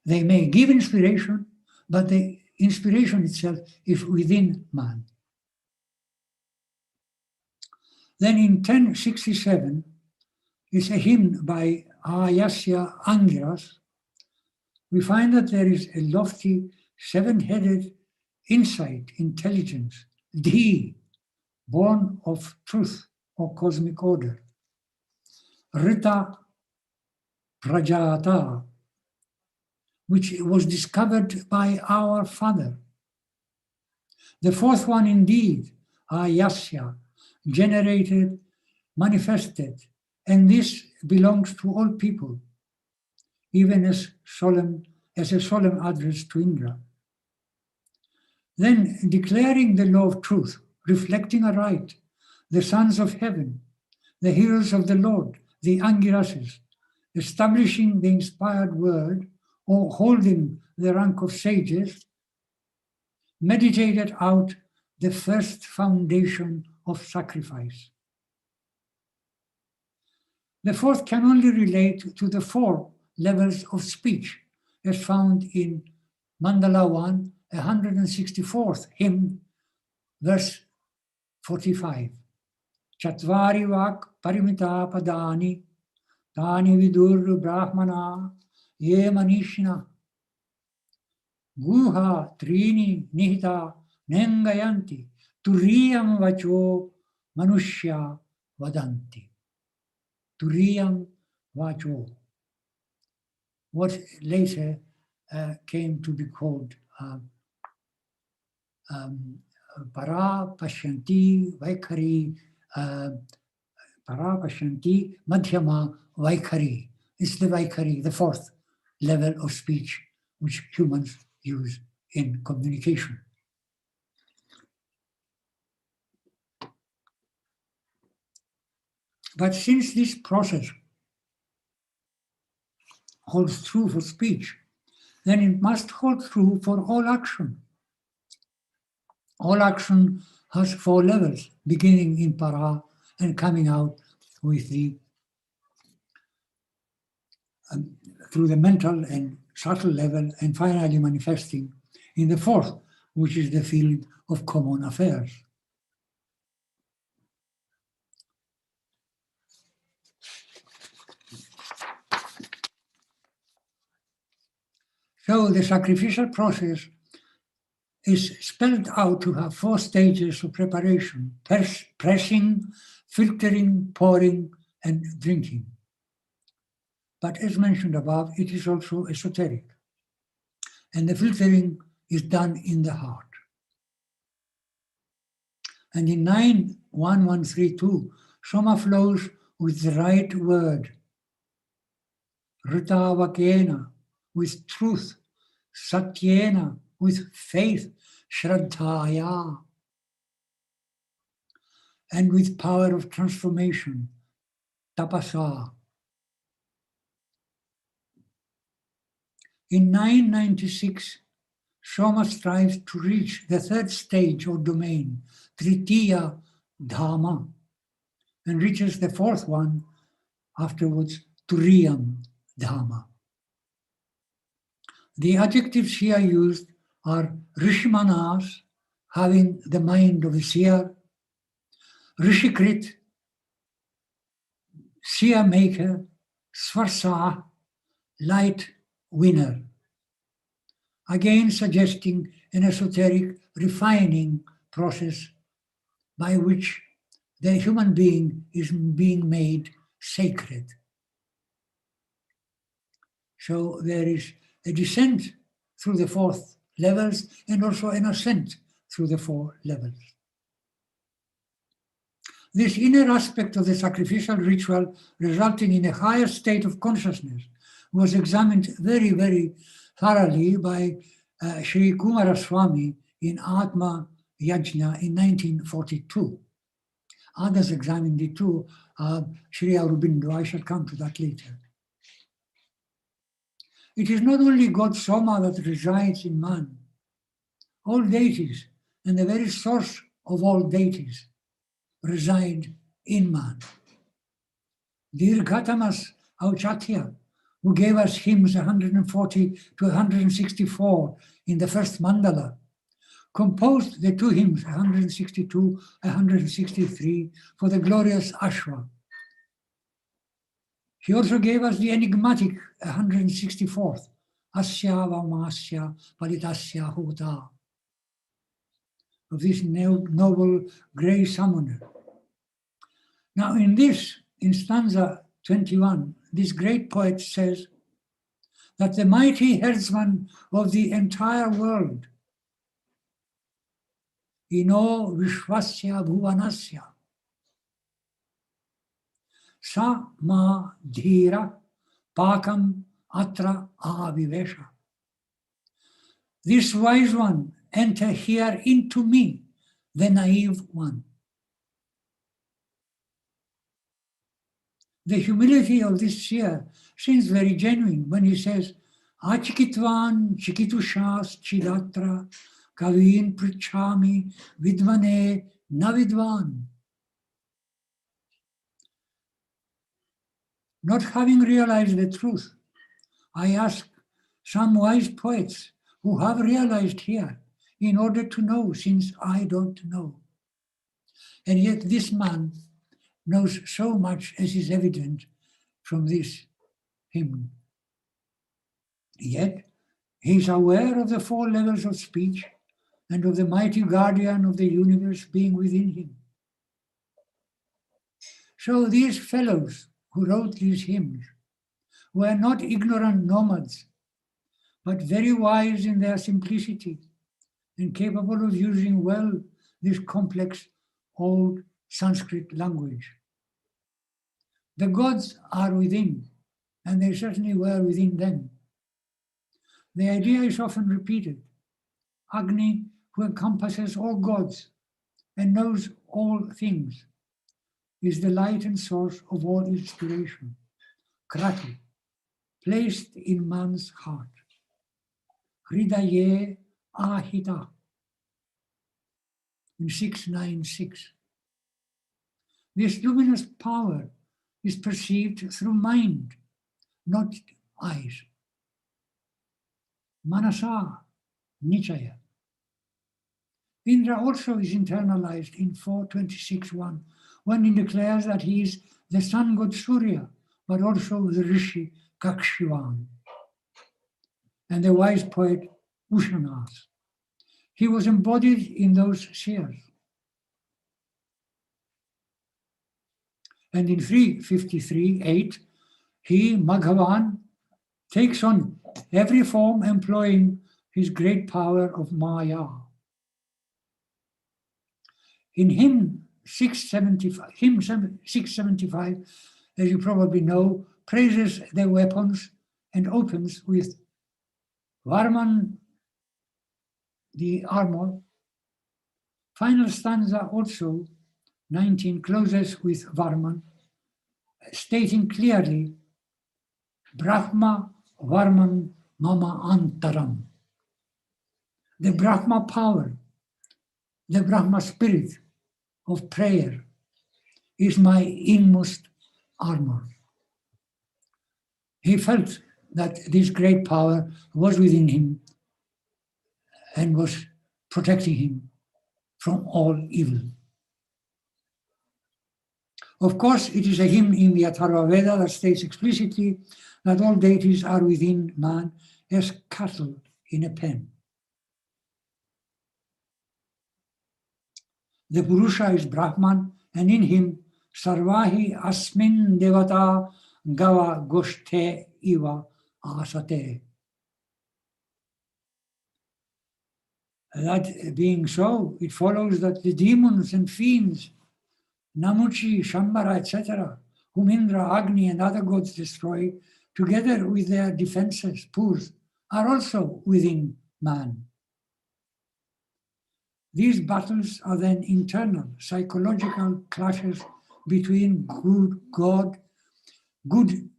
They may give inspiration, but the inspiration itself is within man. Then in 1067, it's a hymn by Ayasya Angiras. We find that there is a lofty 7-headed insight, intelligence, Dhi, born of truth or cosmic order. Rita Prajata, which was discovered by our father. The 4th one indeed, Ayasya, generated, manifested, and this belongs to all people, even as a solemn address to Indra. Then declaring the law of truth, reflecting aright the sons of heaven, the heroes of the Lord, the Angirases, establishing the inspired word or holding the rank of sages, meditated out the first foundation of sacrifice. The 4th can only relate to the 4 levels of speech as found in Mandala 1, 164th hymn, verse 45. Chatvari vak parimita padani, tani vidur brahmana, ye manishna, guha trini nihita nengayanti, turiyam vacho manushya vadanti. Turiyam vacho. What later came to be called Para Pashyanti Vaikhari, Para Pashyanti Madhyama Vaikhari. It's the Vaikhari, the fourth level of speech which humans use in communication. But since this process holds true for speech, then it must hold true for all action. All action has 4 levels, beginning in para and coming out with the through the mental and subtle level, and finally manifesting in the 4th, which is the field of common affairs. So the sacrificial process is spelled out to have 4 stages of preparation: pressing, filtering, pouring, and drinking. But as mentioned above, it is also esoteric. And the filtering is done in the heart. And in 9.1.1.3.2, Soma flows with the right word, Rita Vakena, with truth, Satyena, with faith, Shraddhaya, and with power of transformation, Tapasa. In 9.96, Soma strives to reach the 3rd stage or domain, Tritiya Dhamma, and reaches the 4th one afterwards, Turiyam Dhamma. The adjectives here used are Rishmanas, having the mind of a seer, Rishikrit, seer maker, Swarsa, light winner. Again suggesting an esoteric refining process by which the human being is being made sacred. So there is a descent through the 4th levels and also an ascent through the 4 levels. This inner aspect of the sacrificial ritual resulting in a higher state of consciousness was examined very, very thoroughly by Sri Kumaraswamy in Atma Yajna in 1942. Others examined it too, Sri Aurobindo. I shall come to that later. It is not only God Soma that resides in man. All deities and the very source of all deities reside in man. Dirghatamas Auchatya, who gave us hymns 140 to 164 in the first mandala, composed the 2 hymns, 162, 163, for the glorious Ashra. He also gave us the enigmatic 164th, Asya Vamasya Palitasya Hota, of this noble grey summoner. Now in stanza 21, this great poet says that the mighty herdsman of the entire world, Ino Vishwasya Bhuvanasya, Sa ma dhira pakam atra avivesha. This wise one, enter here into me, the naive one. The humility of this seer seems very genuine when he says, Achikitvan chikitushas chidatra kavin prichami vidvane navidvan. Not having realized the truth, I ask some wise poets who have realized here in order to know, since I don't know. And yet this man knows so much, as is evident from this hymn. Yet he is aware of the 4 levels of speech and of the mighty guardian of the universe being within him. So these fellows who wrote these hymns were not ignorant nomads, but very wise in their simplicity and capable of using well this complex old Sanskrit language. The gods are within, and they certainly were within them. The idea is often repeated. Agni, who encompasses all gods and knows all things, is the light and source of all inspiration, Krati, placed in man's heart. Hridaye ahita in 696. This luminous power is perceived through mind, not eyes. Manasa Nichaya. Indra also is internalized in 426.1 when he declares that he is the sun god Surya, but also the Rishi Kakshivan and the wise poet Ushanas. He was embodied in those seers. And in 353.8, he, Maghavan, takes on every form employing his great power of Maya. In hymn 675, as you probably know, praises their weapons and opens with Varman, the armor. Final stanza also, 19, closes with Varman, stating clearly, Brahma Varman Mama Antaram. The Brahma power, the Brahma spirit of prayer is my inmost armor. He felt that this great power was within him and was protecting him from all evil. Of course, it is a hymn in the Atharva Veda that states explicitly that all deities are within man as cattle in a pen. The Purusha is Brahman, and in him, Sarvahi Asmin Devata Gava Goshte Iva Asate. That being so, it follows that the demons and fiends, Namuchi, Shambhara, etc., whom Indra, Agni, and other gods destroy, together with their defenses, Purs, are also within man. These battles are then internal, psychological clashes between good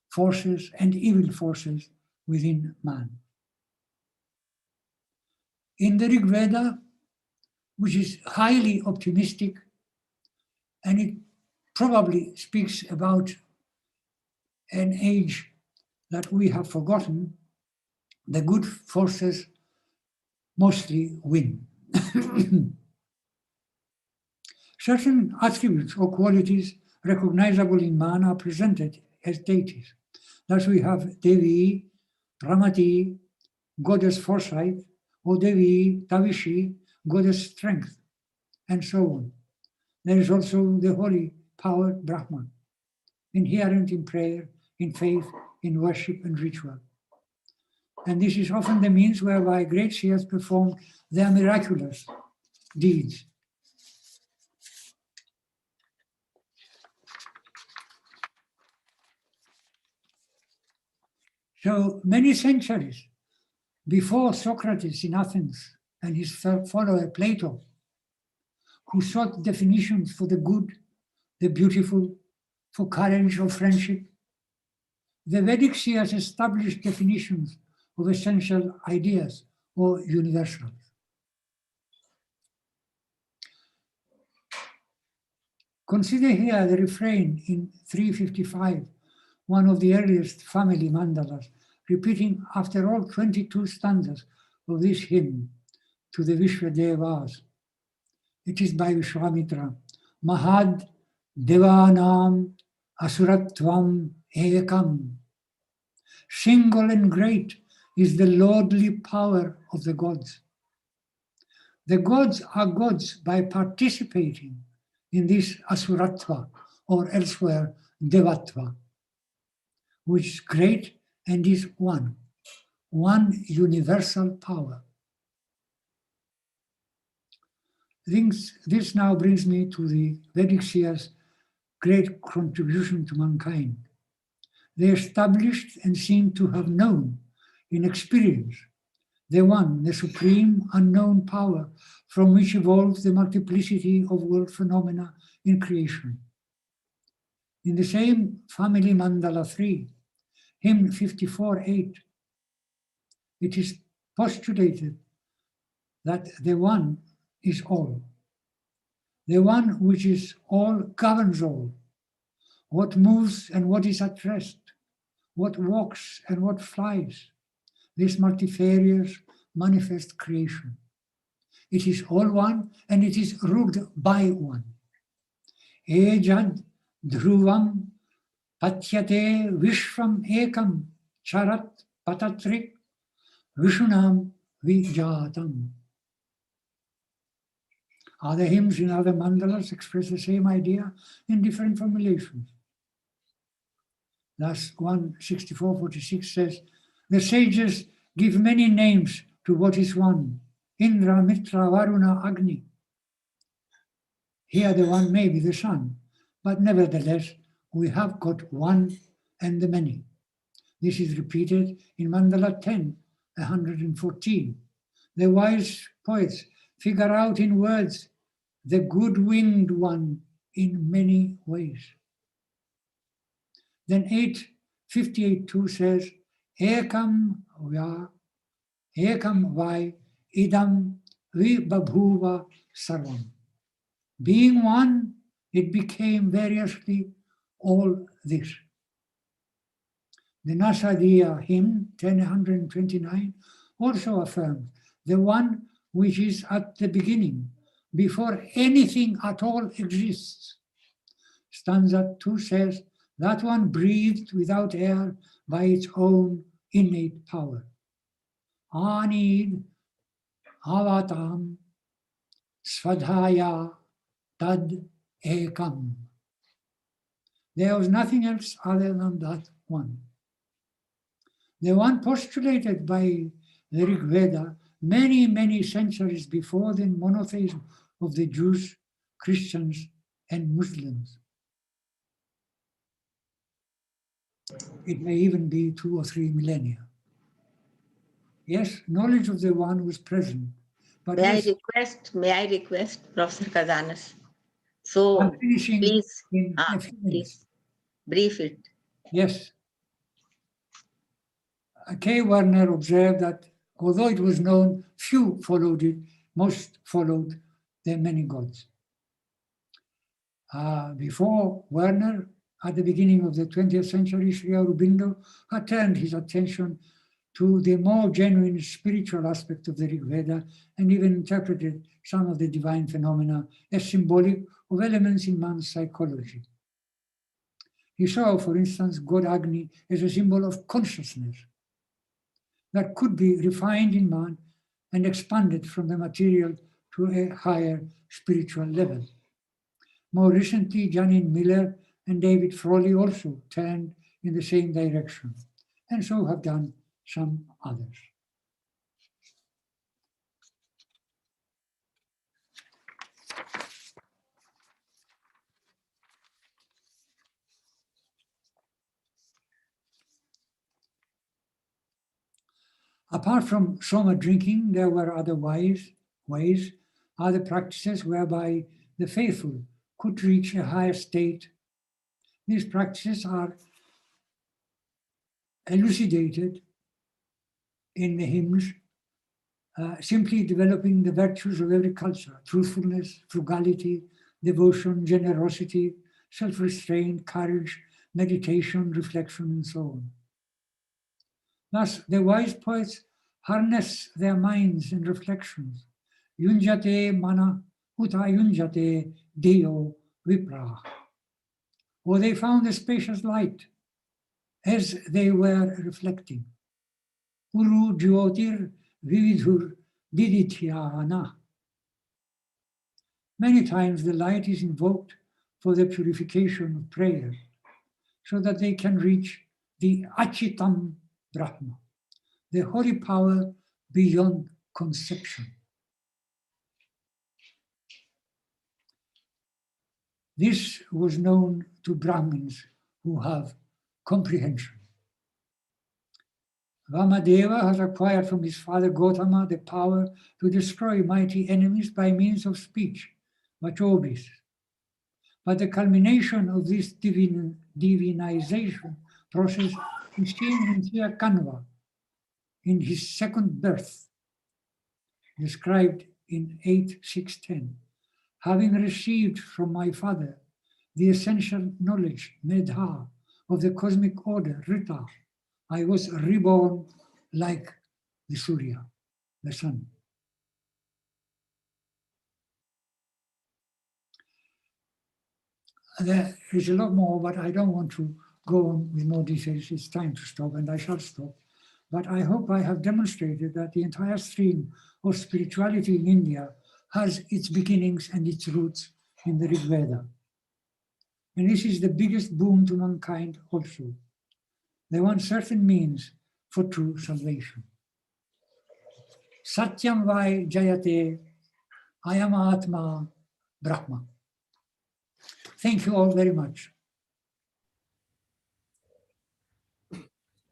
forces and evil forces within man. In the Rigveda, which is highly optimistic, and it probably speaks about an age that we have forgotten, the good forces mostly win. Certain attributes or qualities recognizable in man are presented as deities. Thus we have Devi, Ramati, goddess foresight, or Devi, Tavishi, goddess strength, and so on. There is also the holy power Brahman, inherent in prayer, in faith, in worship and ritual. And this is often the means whereby great seers perform their miraculous deeds. So many centuries before Socrates in Athens and his follower Plato, who sought definitions for the good, the beautiful, for courage or friendship, the Vedic seers established definitions of essential ideas or universals. Consider here the refrain in 355, one of the earliest family mandalas, repeating after all 22 stanzas of this hymn to the Vishwadevas. It is by Vishwamitra. Mahad Devanam Asuratvam Ekam. Single and great is the lordly power of the gods. The gods are gods by participating in this Asuratva, or elsewhere Devatva, which is great and is one. one universal power. This now brings me to the Vedic seers' great contribution to mankind. They established and seem to have known in experience the one, the supreme unknown power from which evolved the multiplicity of world phenomena in creation. In the same family Mandala 3, hymn 54.8, it is postulated that the one is all. The one which is all governs all. What moves and what is at rest, what walks and what flies, this multifarious manifest creation. It is all one and it is ruled by one. Ejad dhruvam patyate vishvam ekam charat patatrik vishunam vijatam. Other hymns in other mandalas express the same idea in different formulations. Thus, 164.46 says, the sages give many names to what is one. Indra, Mitra, Varuna, Agni. Here the one may be the sun, but nevertheless, we have got one and the many. This is repeated in Mandala 10, 114. The wise poets figure out in words the good-winged one in many ways. Then 858.2 says, Ekam vai idam vibabhuva sarvam. Being one, it became variously all this. The Nasadiya hymn 1029 also affirms the one which is at the beginning, before anything at all exists. Stanza 2 says, that one breathed without air by its own innate power. Anid avatam svadhaya tad ekam. There was nothing else other than that one. The one postulated by the Rigveda many, many centuries before the monotheism of the Jews, Christians, and Muslims. It may even be 2 or 3 millennia. Yes, knowledge of the one was present. But May I request, Professor Kazanas? So I'm finishing please, in a few minutes. please brief it. Yes. K. Werner observed that although it was known, few followed it, most followed the many gods. Before Werner, at the beginning of the 20th century, Sri Aurobindo had turned his attention to the more genuine spiritual aspect of the Rigveda and even interpreted some of the divine phenomena as symbolic of elements in man's psychology. He saw, for instance, God Agni as a symbol of consciousness that could be refined in man and expanded from the material to a higher spiritual level. More recently, Janine Miller and David Frawley also turned in the same direction, and so have done some others. Apart from soma drinking, there were other ways, other practices whereby the faithful could reach a higher state. These practices are elucidated in the hymns, simply developing the virtues of every culture: truthfulness, frugality, devotion, generosity, self-restraint, courage, meditation, reflection, and so on. Thus, the wise poets harness their minds and reflections. Yunjate mana uta yunjate deo vipra. Or they found a spacious light as they were reflecting. Uru jyotir vividhur didithyana. Many times the light is invoked for the purification of prayer, so that they can reach the Achitam Brahma, the holy power beyond conception. This was known to Brahmins who have comprehension. Vamadeva has acquired from his father Gautama the power to destroy mighty enemies by means of speech, vachobis. But the culmination of this divinization process is seen in Kanva, in his second birth, described in 8.6.10. Having received from my father the essential knowledge, Medha, of the cosmic order, Rita, I was reborn like the Surya, the sun. There is a lot more, but I don't want to go on with more details. It's time to stop, and I shall stop. But I hope I have demonstrated that the entire stream of spirituality in India has its beginnings and its roots in the Rigveda. And this is the biggest boon to mankind also. They want certain means for true salvation. Satyam vai jayate ayam atma brahma. Thank you all very much.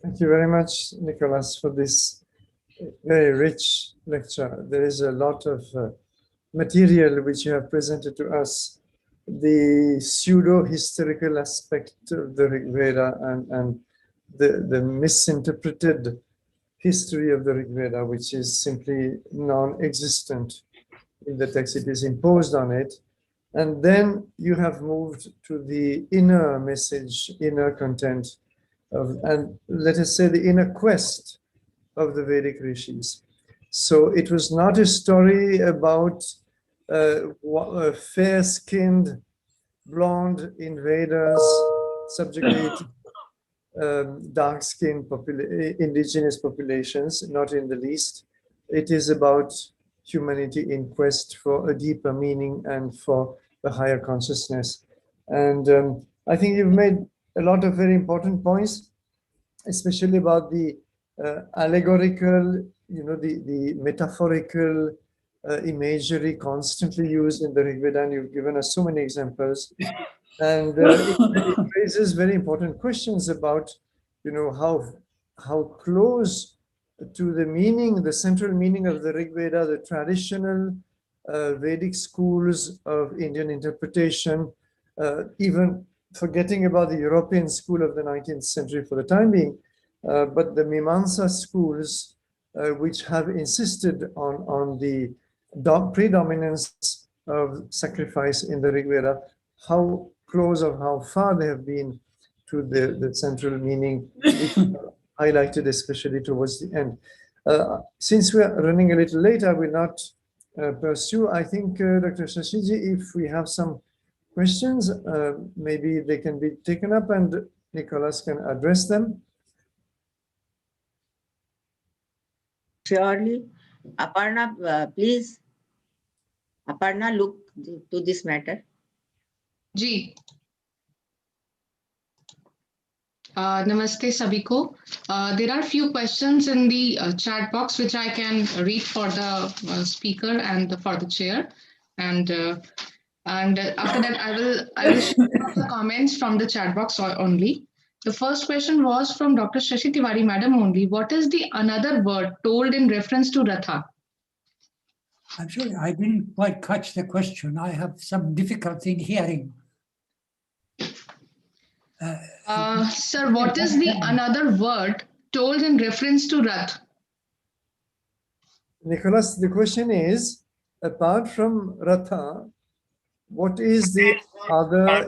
Thank you very much, Nicholas, for this very rich lecture. There is a lot of material which you have presented to us. The pseudo-historical aspect of the Rigveda and the misinterpreted history of the Rigveda, which is simply non-existent in the text. It is imposed on it. And then you have moved to the inner message, inner content of, and let us say the inner quest of the Vedic rishis. So it was not a story about fair-skinned, blonde invaders subjugating dark-skinned indigenous populations, not in the least. It is about humanity in quest for a deeper meaning and for a higher consciousness. And I think you've made a lot of very important points, especially about the allegorical, the metaphorical imagery constantly used in the Rigveda, and you've given us so many examples. And it raises very important questions about, how close to the meaning, the central meaning of the Rigveda, the traditional Vedic schools of Indian interpretation, even forgetting about the European school of the 19th century for the time being, but the Mimamsa schools, which have insisted on the predominance of sacrifice in the Rigveda, how close or how far they have been to the central meaning, highlighted especially towards the end. Since we are running a little late, I will not pursue. I think, Dr. Shashiji, if we have some questions, maybe they can be taken up and Nicholas can address them. Surely. Aparna, please. Aparna, look to this matter. Ji Namaste sabhi ko. There are few questions in the chat box which I can read for the speaker and for the chair, and after that I will share the comments from the chat box only. The first question was from Dr. Shashi Tiwari Madam only. What is the another word told in reference to Ratha? I'm sorry, I didn't quite catch the question. I have some difficulty in hearing. Sir, what is the another word told in reference to Rath? Nicholas, the question is, apart from Ratha, what is the other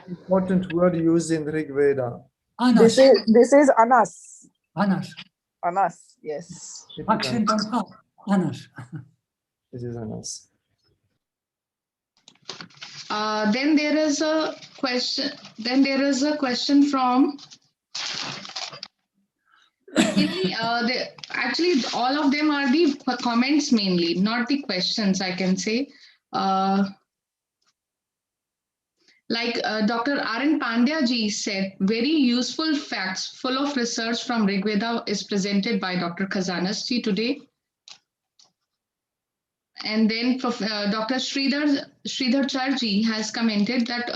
important word used in Rigveda? Anas. This is Anas. Anas. Anas, yes. Accent on Anas. It is Anas. Then there is a question. Then there is a question from. Actually, all of them are the comments mainly, not the questions. I can say. Like Dr. R.N. Pandya ji said, very useful facts full of research from Rigveda is presented by Dr. Khazanas ji today. And then Dr. Sridhar Charji has commented that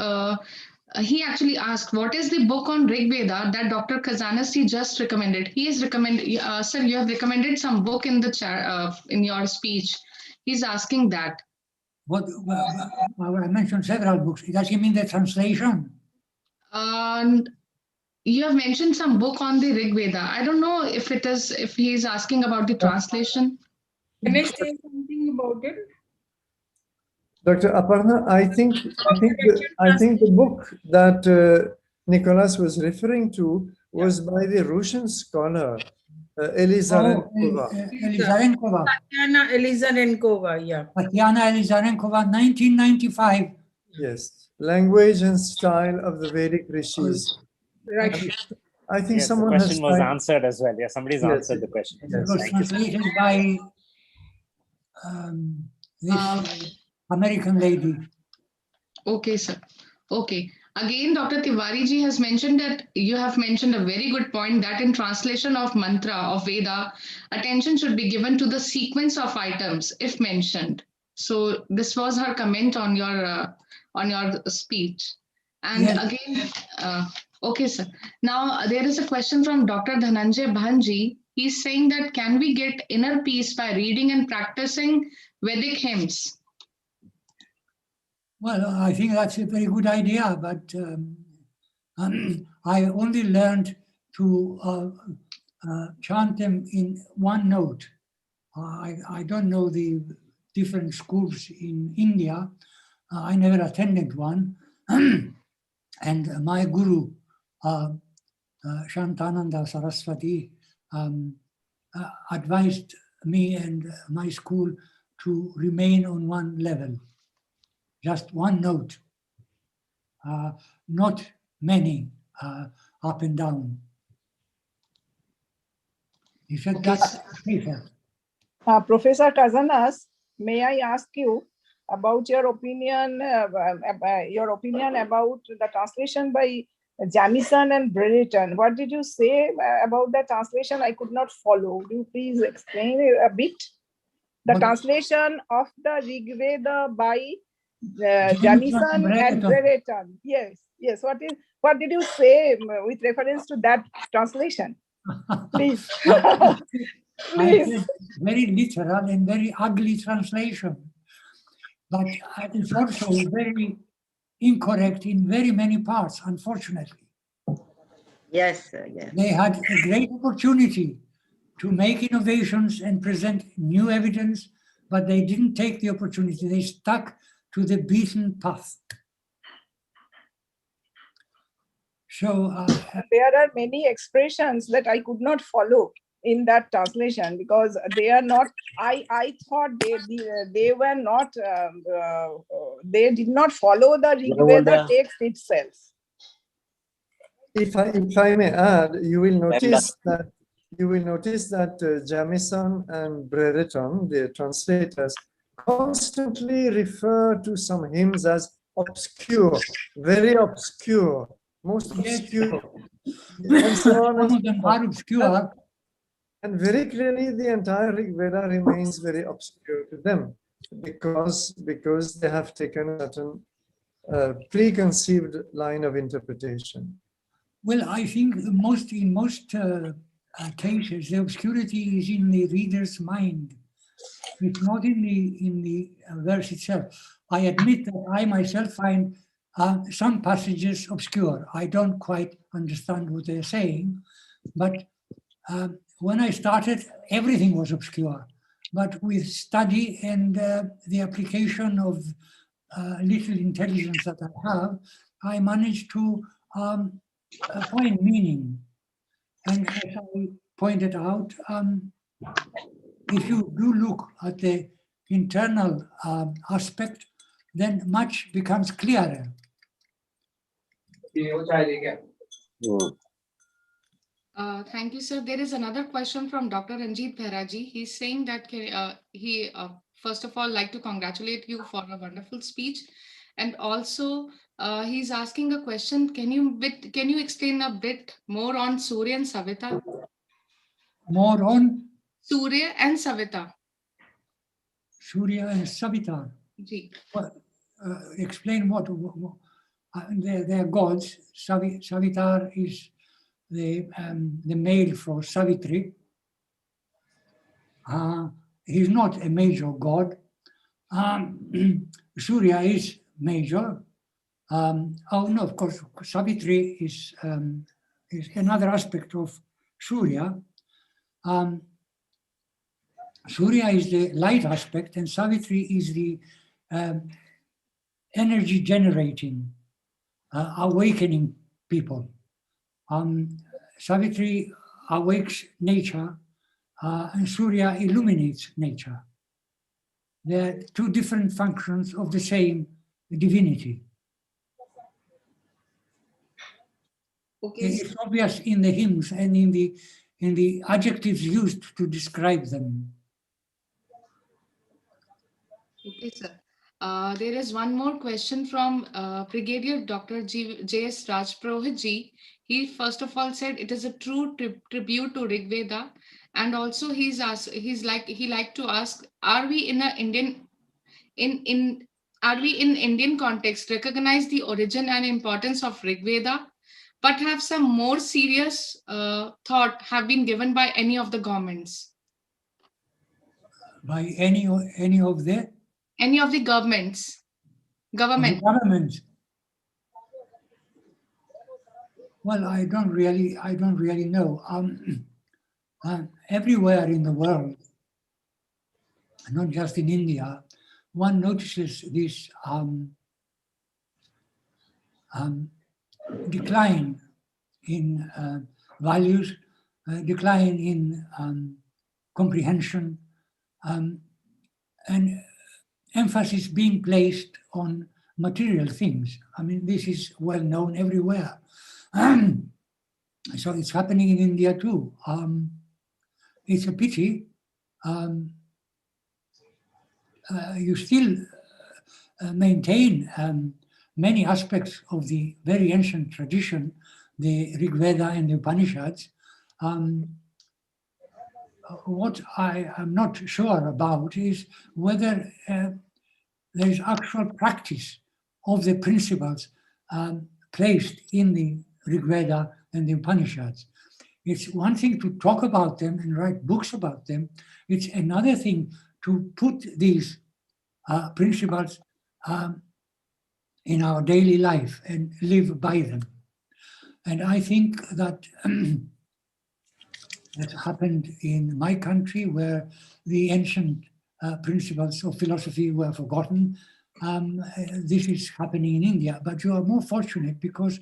he actually asked, what is the book on Rigveda that Dr. Khazanas ji just recommended? He is recommended, sir, you have recommended some book in the in your speech. He's asking that. What I mentioned several books. Does he mean the translation? You have mentioned some book on the Rigveda. I don't know if it is, if he is asking about the translation. Can I say something about it? Dr. Aparna, I think the book that Nicholas was referring to was by the Russian scholar Elizarenkova. Elizarenkova. Tatiana Elizarenkova, yeah. Tatiana Elizarenkova, 1995. Yes, Language and Style of the Vedic Rishis. Right. I think yes, someone the question was has answered as well. Yeah, somebody's answered the question. It was translated by this American lady. Okay, sir. Okay. Again, Dr. Tiwari ji has mentioned that you have mentioned a very good point that in translation of mantra of Veda, attention should be given to the sequence of items if mentioned. So this was her comment on your speech. And Yes. again, okay, sir. Now there is a question from Dr. Dhananjay Bhanji. He's saying that can we get inner peace by reading and practicing Vedic hymns? Well, I think that's a very good idea, but I only learned to chant them in one note. I don't know the different schools in India. I never attended one. And my guru, Shantananda Saraswati, advised me and my school to remain on one level. Just one note, not many up and down. He said that's safer. Professor Khazanas, may I ask you about your opinion about the translation by Jamison and Brereton? What did you say about the translation? I could not follow. Would you please explain a bit? The translation of the Rigveda by Jamison and Brereton. Yes, yes. What did you say with reference to that translation? Please. Please. Very literal and very ugly translation, but it's also very incorrect in very many parts, unfortunately. Yes, yes. They had a great opportunity to make innovations and present new evidence, but they didn't take the opportunity. They stuck to the beaten path. So there are many expressions that I could not follow in that translation because they are not. I thought they were not. They did not follow the Rigveda text itself. If I may add, you will notice that Jamison and Brereton, the translators, constantly refer to some hymns as obscure, very obscure, most obscure, and so on. Some of them are obscure. And very clearly, the entire Rigveda remains very obscure to them because they have taken a certain preconceived line of interpretation. Well, I think in most cases, the obscurity is in the reader's mind. It's not in the verse itself. I admit that I myself find some passages obscure. I don't quite understand what they're saying, but when I started, everything was obscure. But with study and the application of little intelligence that I have, I managed to find meaning. And as I pointed out, if you do look at the internal aspect, then much becomes clearer. Thank you, sir. There is another question from Dr. Ranjit Bhairaji. He's saying that he first of all like to congratulate you for a wonderful speech, and also He's asking a question. Can you explain a bit more on Surya and Savita? More on Surya and Savita. Surya and Savita. Ji. Well, explain what they're gods. Savitar is the male for Savitri. He's not a major god. Surya is major. Oh no, of course, Savitri is another aspect of Surya. Surya is the light aspect, and Savitri is the energy generating, awakening people. Savitri awakes nature, and Surya illuminates nature. They're two different functions of the same divinity. Okay. It's obvious in the hymns and in the adjectives used to describe them. Okay, sir. There is one more question from Brigadier Dr. J.S. Rajpurohit ji. He first of all said it is a true tribute to Rigveda, and also he like to ask: are we in a Indian Indian context recognize the origin and importance of Rigveda, but have some more serious thought have been given by any of the governments? By any of the governments. Government. Well, I don't really know. Everywhere in the world, not just in India, one notices this decline in values, decline in comprehension, and emphasis being placed on material things. I mean, this is well known everywhere. So it's happening in India too. It's a pity. You still maintain many aspects of the very ancient tradition, the Rigveda and the Upanishads. What I am not sure about is whether there is actual practice of the principles placed in the Rigveda and the Upanishads. It's one thing to talk about them and write books about them. It's another thing to put these principles in our daily life and live by them. And I think that that happened in my country, where the ancient principles of philosophy were forgotten. This is happening in India, but you are more fortunate because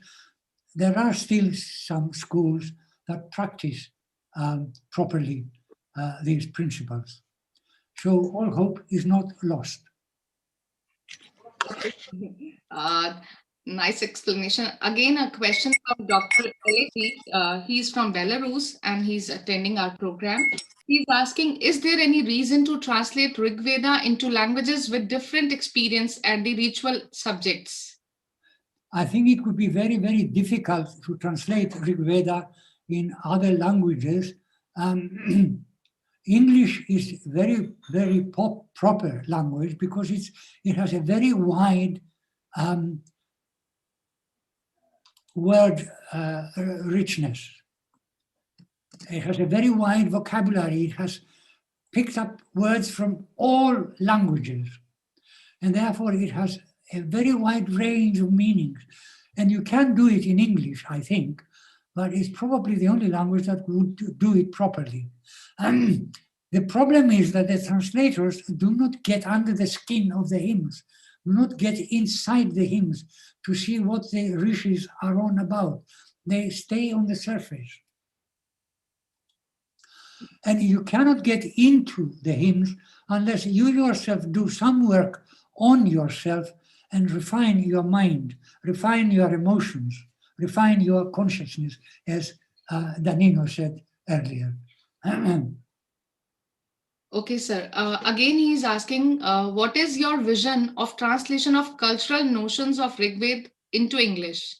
there are still some schools that practice properly these principles. So all hope is not lost. Nice explanation. Again, a question from Dr. L.A.T. He's from Belarus and he's attending our program. He's asking, is there any reason to translate Rigveda into languages with different experience and the ritual subjects? I think it could be very, very difficult to translate Rigveda in other languages. English is very, very proper language because it has a very wide word richness. It has a very wide vocabulary. It has picked up words from all languages. And therefore it has a very wide range of meanings. And you can do it in English, I think, but it's probably the only language that would do it properly. The problem is that the translators do not get under the skin of the hymns, do not get inside the hymns to see what the rishis are on about. They stay on the surface. And you cannot get into the hymns unless you yourself do some work on yourself and refine your mind, refine your emotions, refine your consciousness, as Danilo said earlier. Okay, sir. Again, he is asking, what is your vision of translation of cultural notions of Rigveda into English?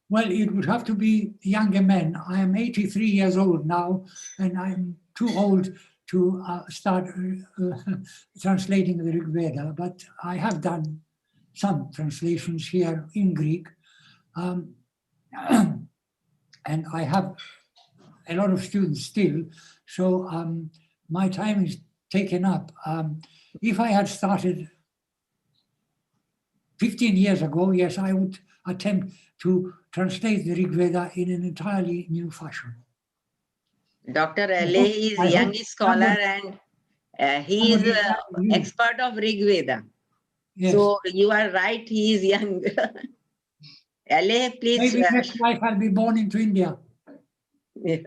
Well, it would have to be younger men. I am 83 years old now, and I'm too old to start translating the Rigveda, but I have done some translations here in Greek. And I have a lot of students still, so my time is taken up. If I had started 15 years ago, yes, I would attempt to translate the Rigveda in an entirely new fashion. Dr. L.A. is a young scholar and he is an expert of Rigveda. Yes. So you are right, he is young. L.A., please. Maybe next life I'll be born into India. Yeah.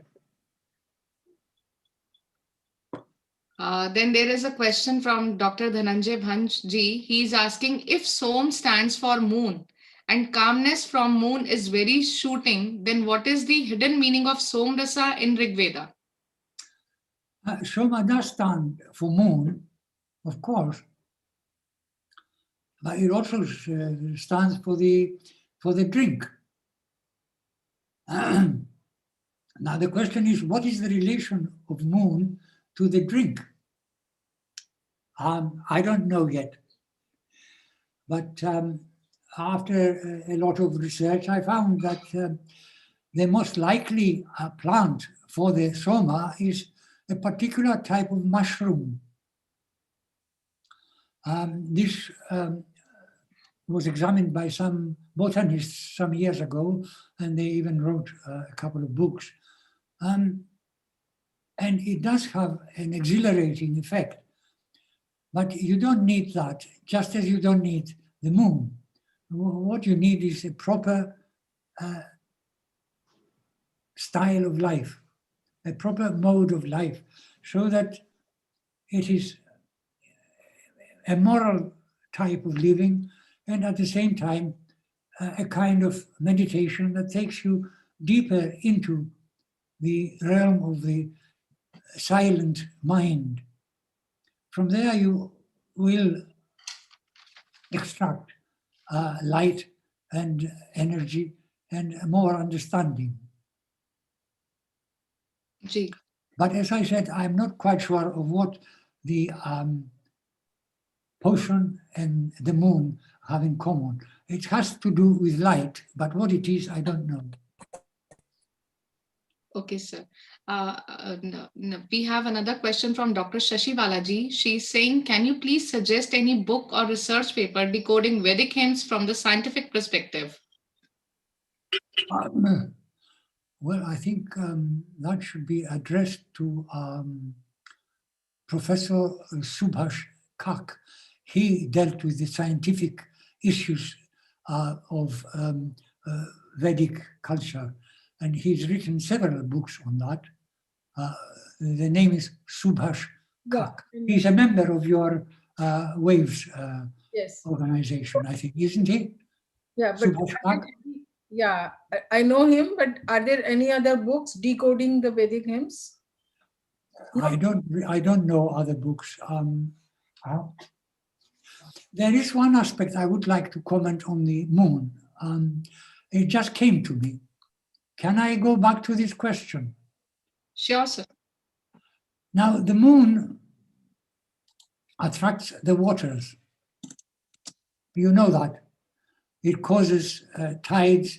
Then there is a question from Dr. Dhananjay Bhanj ji. He is asking if Som stands for moon and calmness from moon is very shooting, then what is the hidden meaning of Som Rasa in Rigveda? Soma does stand for moon, of course, but it also stands for the drink. Now the question is, what is the relation of moon to the drink? I don't know yet, but after a lot of research, I found that the most likely plant for the soma is a particular type of mushroom. This was examined by some botanists some years ago, and they even wrote a couple of books. And it does have an exhilarating effect. But you don't need that, just as you don't need the moon. What you need is a proper style of life, a proper mode of life, so that it is a moral type of living, and at the same time, a kind of meditation that takes you deeper into the realm of the silent mind. From there, you will extract light and energy and more understanding. Gee. But as I said, I'm not quite sure of what the potion and the moon have in common. It has to do with light, but what it is, I don't know. Okay, sir. No, we have another question from Dr. Shashi Balaji. She's saying, can you please suggest any book or research paper decoding Vedic hymns from the scientific perspective? Well, I think that should be addressed to Professor Subhash Kak. He dealt with the scientific issues of Vedic culture, and he's written several books on that. The name is Subhash Kak. He's a member of your Waves Yes. organization, I think, isn't he? Yeah, but Subhash Kak? yeah, I know him, but are there any other books decoding the Vedic hymns? I don't know other books. There is one aspect I would like to comment on the moon. It just came to me. Can I go back to this question? Sure, sir. Now, the moon attracts the waters. You know that. It causes tides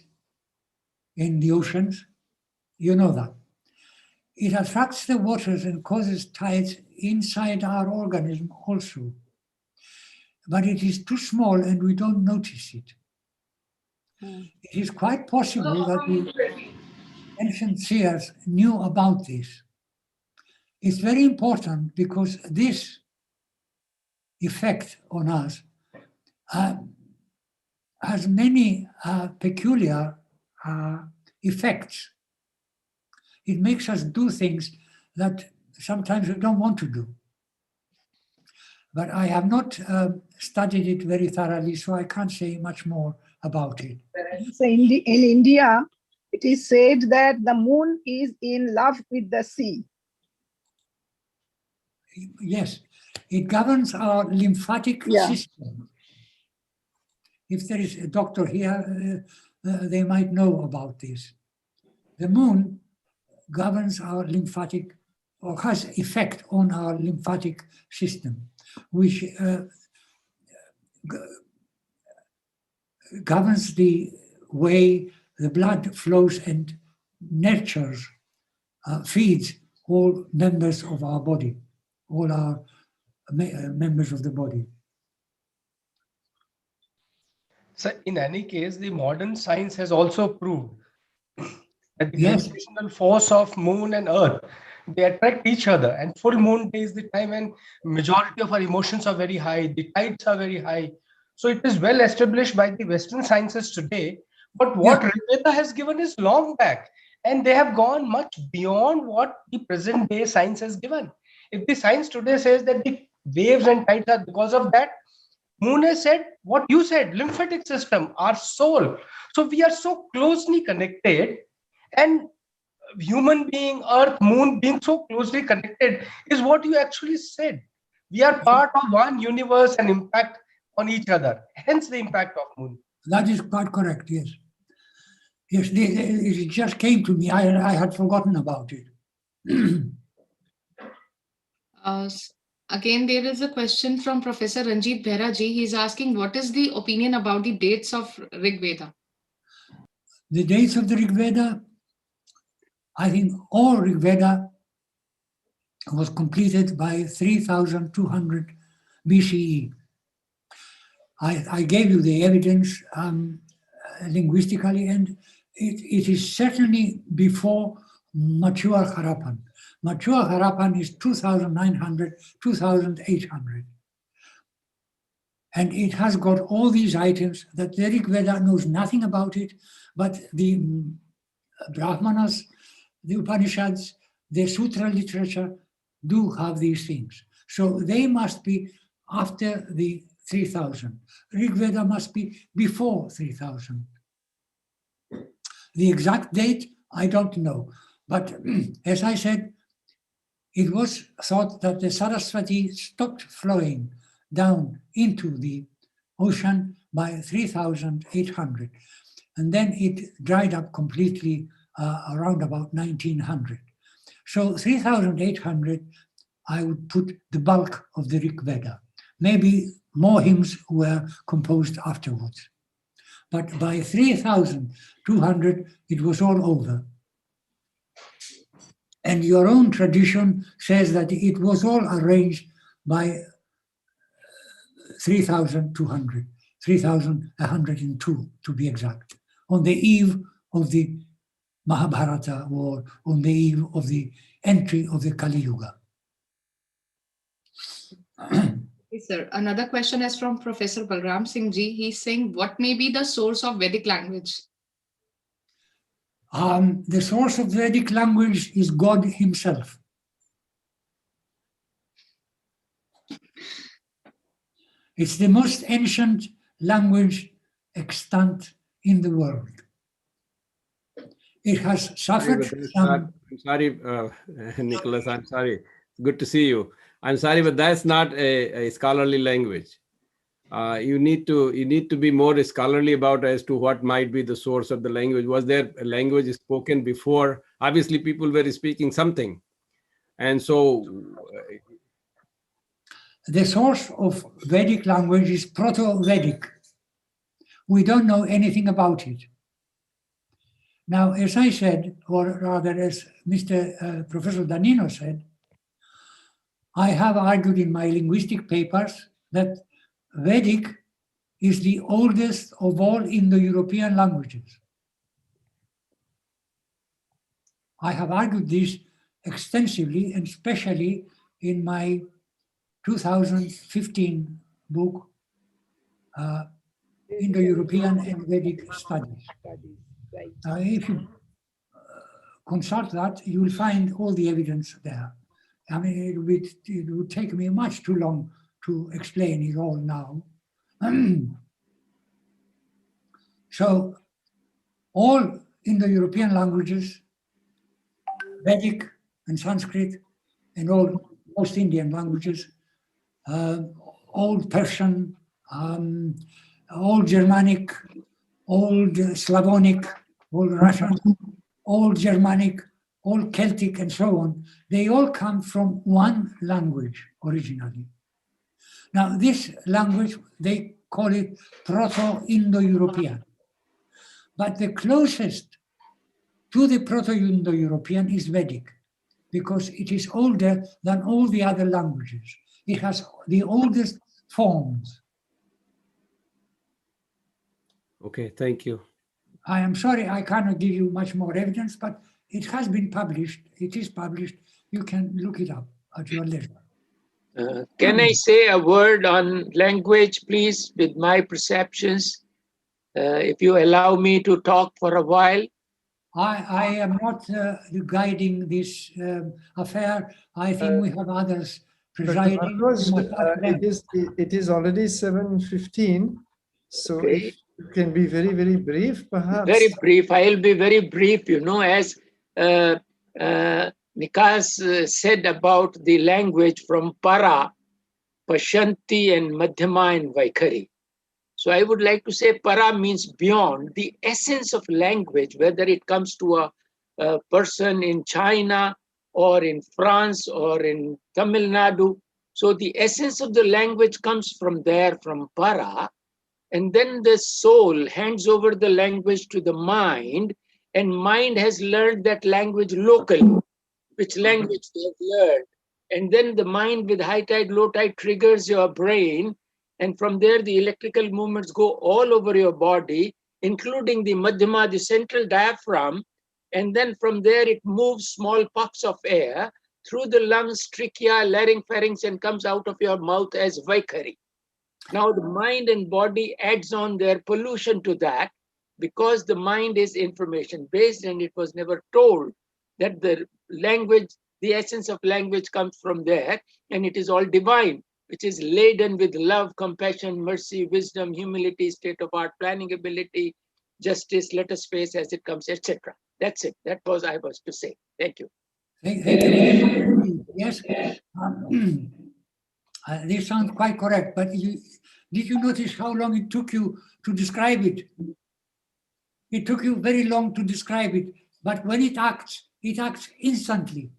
in the oceans. You know that. It attracts the waters and causes tides inside our organism also. But it is too small and we don't notice it. It is quite possible that the ancient seers knew about this. It's very important because this effect on us has many peculiar effects. It makes us do things that sometimes we don't want to do. But I have not studied it very thoroughly, so I can't say much more about it. So in India, it is said that the moon is in love with the sea. Yes, it governs our lymphatic system. if there is a doctor here, they might know about this. The moon governs our lymphatic, or has effect on our lymphatic system, which governs the way the blood flows and nurtures, feeds all members of our body, all our members of the body. So in any case, the modern science has also proved that the Yes. gravitational force of moon and earth, they attract each other, and full moon day is the time when majority of our emotions are very high, the tides are very high. So it is well established by the Western sciences today, but what Rigveda has given is long back, and they have gone much beyond what the present day science has given. If the science today says that the waves and tides are because of that, Moon has said what you said, lymphatic system, our soul. So we are so closely connected, and human being, earth, moon being so closely connected is what you actually said. We are part of one universe and impact on each other, hence the impact of moon. That is quite correct, yes. Yes, it just came to me. I had forgotten about it. Again, there is a question from Professor Ranjit Behra ji. He's asking, what is the opinion about the dates of Rigveda? The dates of the Rigveda, I think all Rigveda was completed by 3200 BCE. I gave you the evidence linguistically, and it is certainly before mature Harappan. Mature Harappan is 2900, 2800. And it has got all these items that the Rigveda knows nothing about it, but the Brahmanas, the Upanishads, the Sutra literature do have these things. So they must be after the 3000. Rigveda must be before 3000. The exact date, I don't know. But as I said, it was thought that the Saraswati stopped flowing down into the ocean by 3800. And then it dried up completely around about 1900. So 3800, I would put the bulk of the Rigveda. Maybe more hymns were composed afterwards. But by 3200, it was all over. And your own tradition says that it was all arranged by 3200, 3102 to be exact, on the eve of the Mahabharata, or on the eve of the entry of the Kali Yuga. Yes, sir. Another question is from Professor Balram Singh ji. He's saying, what may be the source of Vedic language? The source of Vedic language is God himself. It's the most ancient language extant in the world. It has suffered some... I'm sorry, Nicholas, I'm sorry. Good to see you. I'm sorry, but that's not a scholarly language. You need to be more scholarly about as to what might be the source of the language. Was there a language spoken before? Obviously, people were speaking something. And so... The source of Vedic language is Proto-Vedic. We don't know anything about it. Now, as I said, or rather as Mr. Professor Danino said, I have argued in my linguistic papers that Vedic is the oldest of all Indo-European languages. I have argued this extensively, and especially in my 2015 book, Indo-European and Vedic Studies. If you consult that, you will find all the evidence there. I mean, it would take me much too long to explain it all now. So, all Indo-European languages, Vedic and Sanskrit, and most Indian languages, Old Persian, Old Germanic, Old Slavonic, Old Russian, Old Germanic, Old Celtic, and so on, they all come from one language originally. Now, this language, they call it Proto-Indo-European. But the closest to the Proto-Indo-European is Vedic, because it is older than all the other languages. It has the oldest forms. Okay, thank you. I am sorry I cannot give you much more evidence, but it has been published. It is published. You can look it up at your leisure. Can I say a word on language, please, with my perceptions? If you allow me to talk for a while. I am not guiding this affair. I think we have others presiding. It is already 7:15, so Okay. if you can be very, very brief, perhaps. Very brief. I'll be very brief, you know, as Nikas said about the language from Para, Pashanti, and Madhyama and Vaikhari. So I would like to say Para means beyond. The essence of language, whether it comes to a person in China or in France or in Tamil Nadu. So the essence of the language comes from there, from Para. And then the soul hands over the language to the mind, and mind has learned that language locally, which language they have learned. And then the mind with high tide, low tide triggers your brain. And from there, the electrical movements go all over your body, including the Madhyama, the central diaphragm. And then from there, it moves small puffs of air through the lungs, trachea, larynx, pharynx, and comes out of your mouth as Vaikhari. Now, the mind and body adds on their pollution to that, because the mind is information based, and it was never told that the language, the essence of language comes from there, and it is all divine, which is laden with love, compassion, mercy, wisdom, humility, state of art, planning ability, justice, let us face as it comes, etc. That's it. That was I was to say. Thank you. Thank you. Yes, this sounds quite correct, but did you notice how long it took you to describe it? It took you very long to describe it, but when it acts instantly.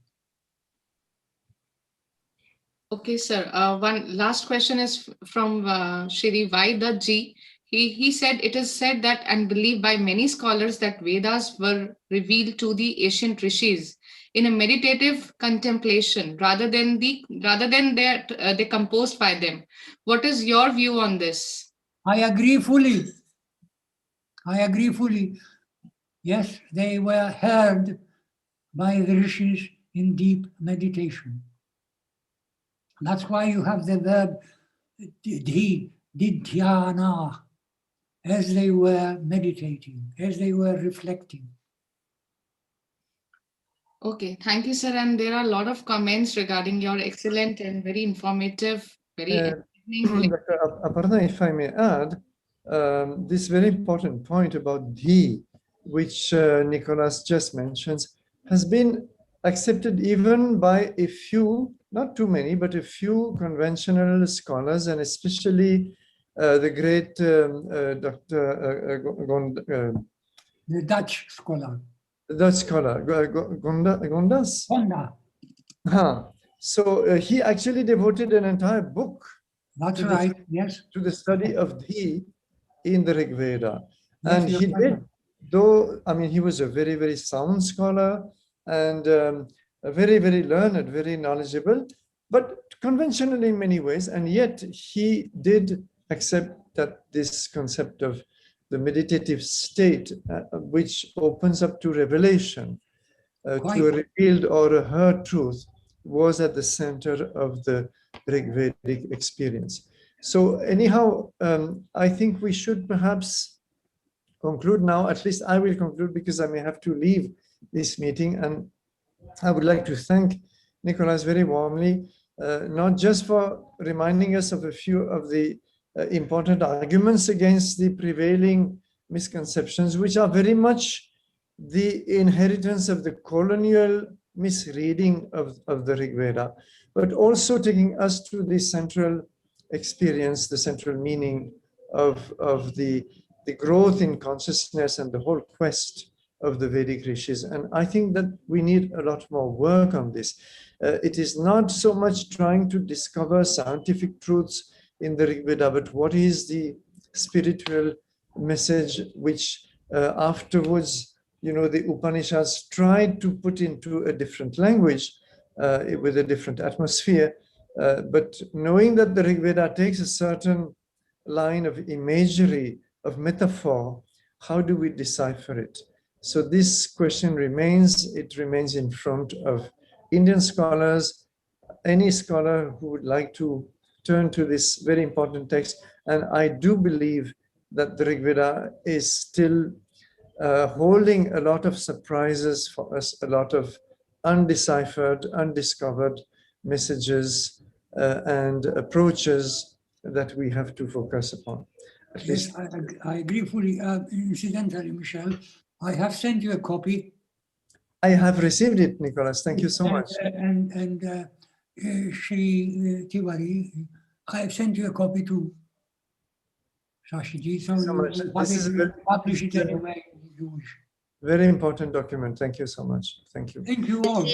Okay, sir. One last question is from Shri Vaida ji. He said, it is said that and believed by many scholars that Vedas were revealed to the ancient rishis in a meditative contemplation rather than that they composed by them. What is your view on this? I agree fully. I agree fully. Yes, they were heard by the rishis in deep meditation. That's why you have the verb didhyana, as they were meditating, as they were reflecting. Okay, thank you, sir. And there are a lot of comments regarding your excellent and very informative, very enlightening. Dr. Aparna, if I may add, this very important point about dhi, which Nicholas just mentions, has been accepted even by a few, not too many, but a few conventional scholars, and especially the great Dr. The Dutch scholar. The Dutch scholar, Gondas? Gonda. So he actually devoted an entire book. That's right, yes. To the study of dhi in the Rigveda. Yes, And he did, though, I mean, he was a very, very sound scholar and very, very learned, very knowledgeable, but conventional in many ways. And yet he did accept that this concept of the meditative state, which opens up to revelation, to a revealed or a heard truth, was at the center of the Rigvedic experience. So anyhow, I think we should perhaps conclude now. At least I will conclude, because I may have to leave this meeting. And I would like to thank Nicholas very warmly, not just for reminding us of a few of the important arguments against the prevailing misconceptions, which are very much the inheritance of the colonial misreading of the Rigveda, but also taking us to the central experience, the central meaning of the growth in consciousness and the whole quest of the Vedic rishis. And I think that we need a lot more work on this. It is not so much trying to discover scientific truths in the Rigveda, but what is the spiritual message which afterwards, the Upanishads tried to put into a different language with a different atmosphere. But knowing that the Rigveda takes a certain line of imagery, of metaphor, how do we decipher it? So this question remains in front of Indian scholars, any scholar who would like to turn to this very important text. And I do believe that the Rigveda is still holding a lot of surprises for us, a lot of undeciphered, undiscovered messages and approaches that we have to focus upon. At least I agree fully. Incidentally, Michelle, I have sent you a copy. I have received it, Nicholas. Thank you so much. And Shri Tiwari, I have sent you a copy to Shashiji. So much. This is publish it anyway you wish. Very important document. Thank you so much. Thank you. Thank you all.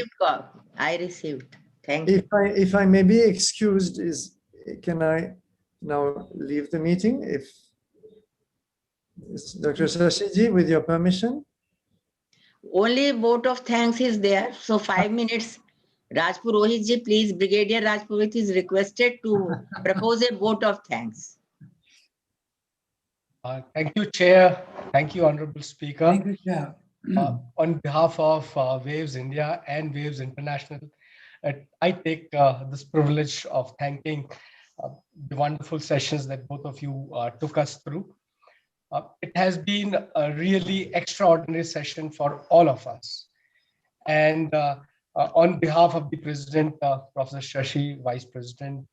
I received. Thank you. If I may be excused, can I now leave the meeting? If Dr. Shashiji, with your permission. Only vote of thanks is there. So 5 minutes. Rajpurohit ji, please, Brigadier Rajpurohit is requested to propose a vote of thanks. Thank you, Chair. Thank you, Honorable Speaker. Thank you, Chair. On behalf of Waves India and Waves International, I take this privilege of thanking the wonderful sessions that both of you took us through. It has been a really extraordinary session for all of us. And on behalf of the President, Professor Shashi, Vice President,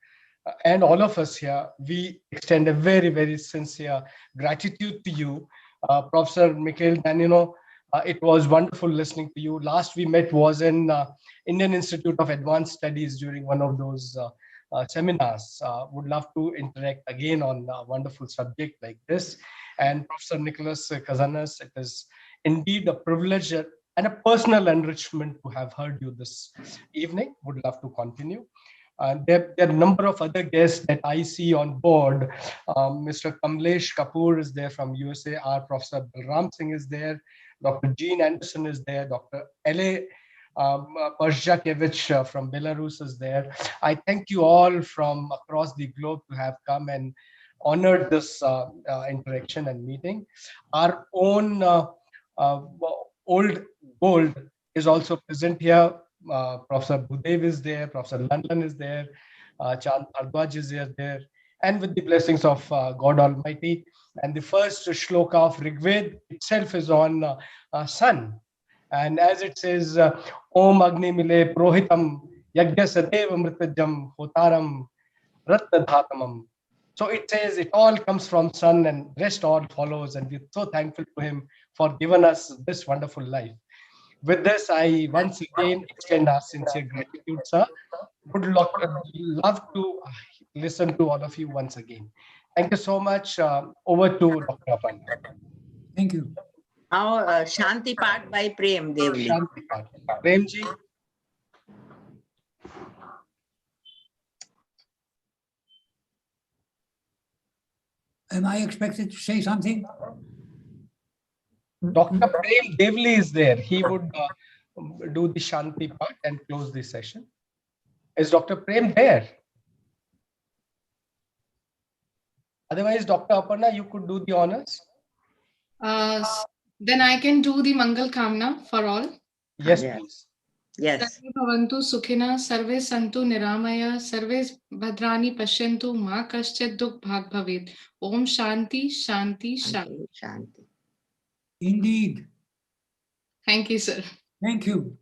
and all of us here, we extend a very, very sincere gratitude to you. Professor Mikhail Danino, it was wonderful listening to you. Last we met was in Indian Institute of Advanced Studies during one of those seminars. Would love to interact again on a wonderful subject like this. And Professor Nicholas Kazanas, it is indeed a privilege and a personal enrichment to have heard you this evening. Would love to continue. There are a number of other guests that I see on board. Mr. Kamlesh Kapoor is there from USA. Our Professor Balram Singh is there. Dr. Jean Anderson is there. Dr. L.A. Pazhakevich from Belarus is there. I thank you all from across the globe to have come and honored this interaction and meeting. Our own old gold is also present here. Professor Bhudev is there, Professor London is there, Chand Bhardwaj is there, and with the blessings of God Almighty. And the first shloka of Rigveda itself is on sun. And as it says, Om Agni Mile Prohitam Yagya Sadeva Mritajam Hotaram Ratna Dhatamam. So it says it all comes from sun and rest all follows. And we're so thankful to him for giving us this wonderful life. With this, I once again extend our sincere gratitude, sir. Would love to listen to all of you once again. Thank you so much. Over to Dr. Apan. Thank you. Now, Shanti Part by Prem Devli. Shanti Part. Prem ji. Am I expected to say something? Dr. Prem Devli is there. He would do the Shanti part and close the session. Is Dr. Prem there? Otherwise, Dr. Aparna, you could do the honors. Then I can do the Mangal Kamna for all. Yes, please. Yes. Sarve bhavantu sukhina, sarve santu niramaya, sarve bhadrani pashyantu, ma kaschat dukh bhag bhavet. Om Shanti, Shanti, Shanti. Shanti. Indeed. Thank you, sir. Thank you.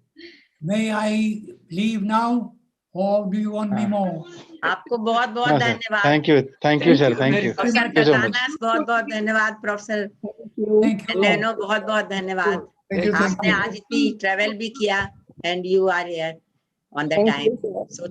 May I leave now, or do you want me more? आपको बहुत बहुत धन्यवाद. Thank you, sir. Thank you. Professor खजानास बहुत बहुत धन्यवाद. Professor nano बहुत बहुत धन्यवाद. आपने आज इतनी ट्रेवल भी किया and you are here on the time. So